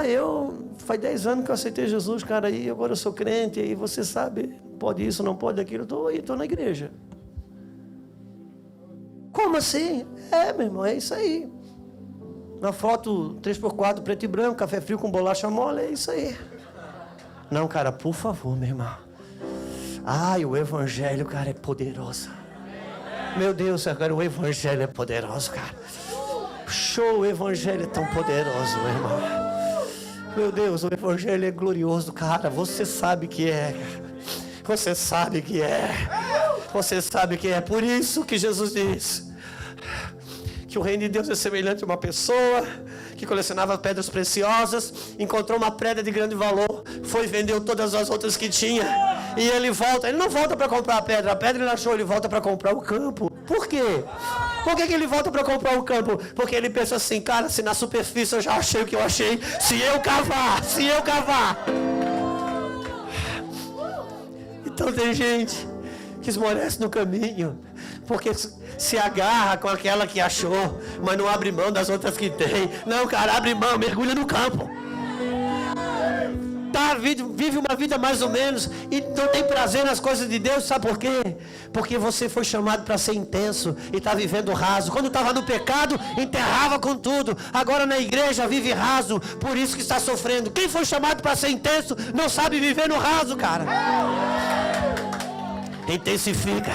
Eu faz 10 anos que eu aceitei Jesus, cara, e agora eu sou crente, e você sabe, pode isso, não pode aquilo, estou na igreja. Como assim? Meu irmão, é isso aí. Na foto 3x4, preto e branco, café frio com bolacha mole, é isso aí. Não, cara, por favor, meu irmão. O evangelho, cara, é poderoso. Meu Deus, cara, o evangelho é poderoso, cara. Show, o evangelho é tão poderoso, meu irmão. Meu Deus, o evangelho é glorioso, cara. Você sabe que é, cara. Você sabe que é. Você sabe que é. Por isso que Jesus diz que o reino de Deus é semelhante a uma pessoa que colecionava pedras preciosas, encontrou uma pedra de grande valor, foi e vendeu todas as outras que tinha, e ele não volta para comprar a pedra ele achou, ele volta para comprar o campo. Por quê? Por que ele volta para comprar o campo? Porque ele pensa assim, cara, se na superfície eu já achei o que eu achei, se eu cavar. Então tem gente que esmorece no caminho, porque se agarra com aquela que achou, mas não abre mão das outras que tem. Não, cara, abre mão, mergulha no campo. Vive uma vida mais ou menos e não tem prazer nas coisas de Deus. Sabe por quê? Porque você foi chamado para ser intenso e está vivendo raso. Quando estava no pecado, enterrava com tudo. Agora na igreja vive raso, por isso que está sofrendo. Quem foi chamado para ser intenso não sabe viver no raso, cara. Intensifica.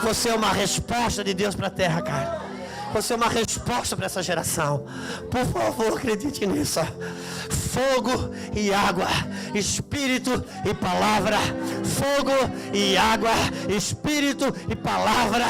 Você é uma resposta de Deus para a terra, cara. Você é uma resposta para essa geração. Por favor, acredite nisso. Fogo e água, Espírito e palavra. Fogo e água, Espírito e palavra.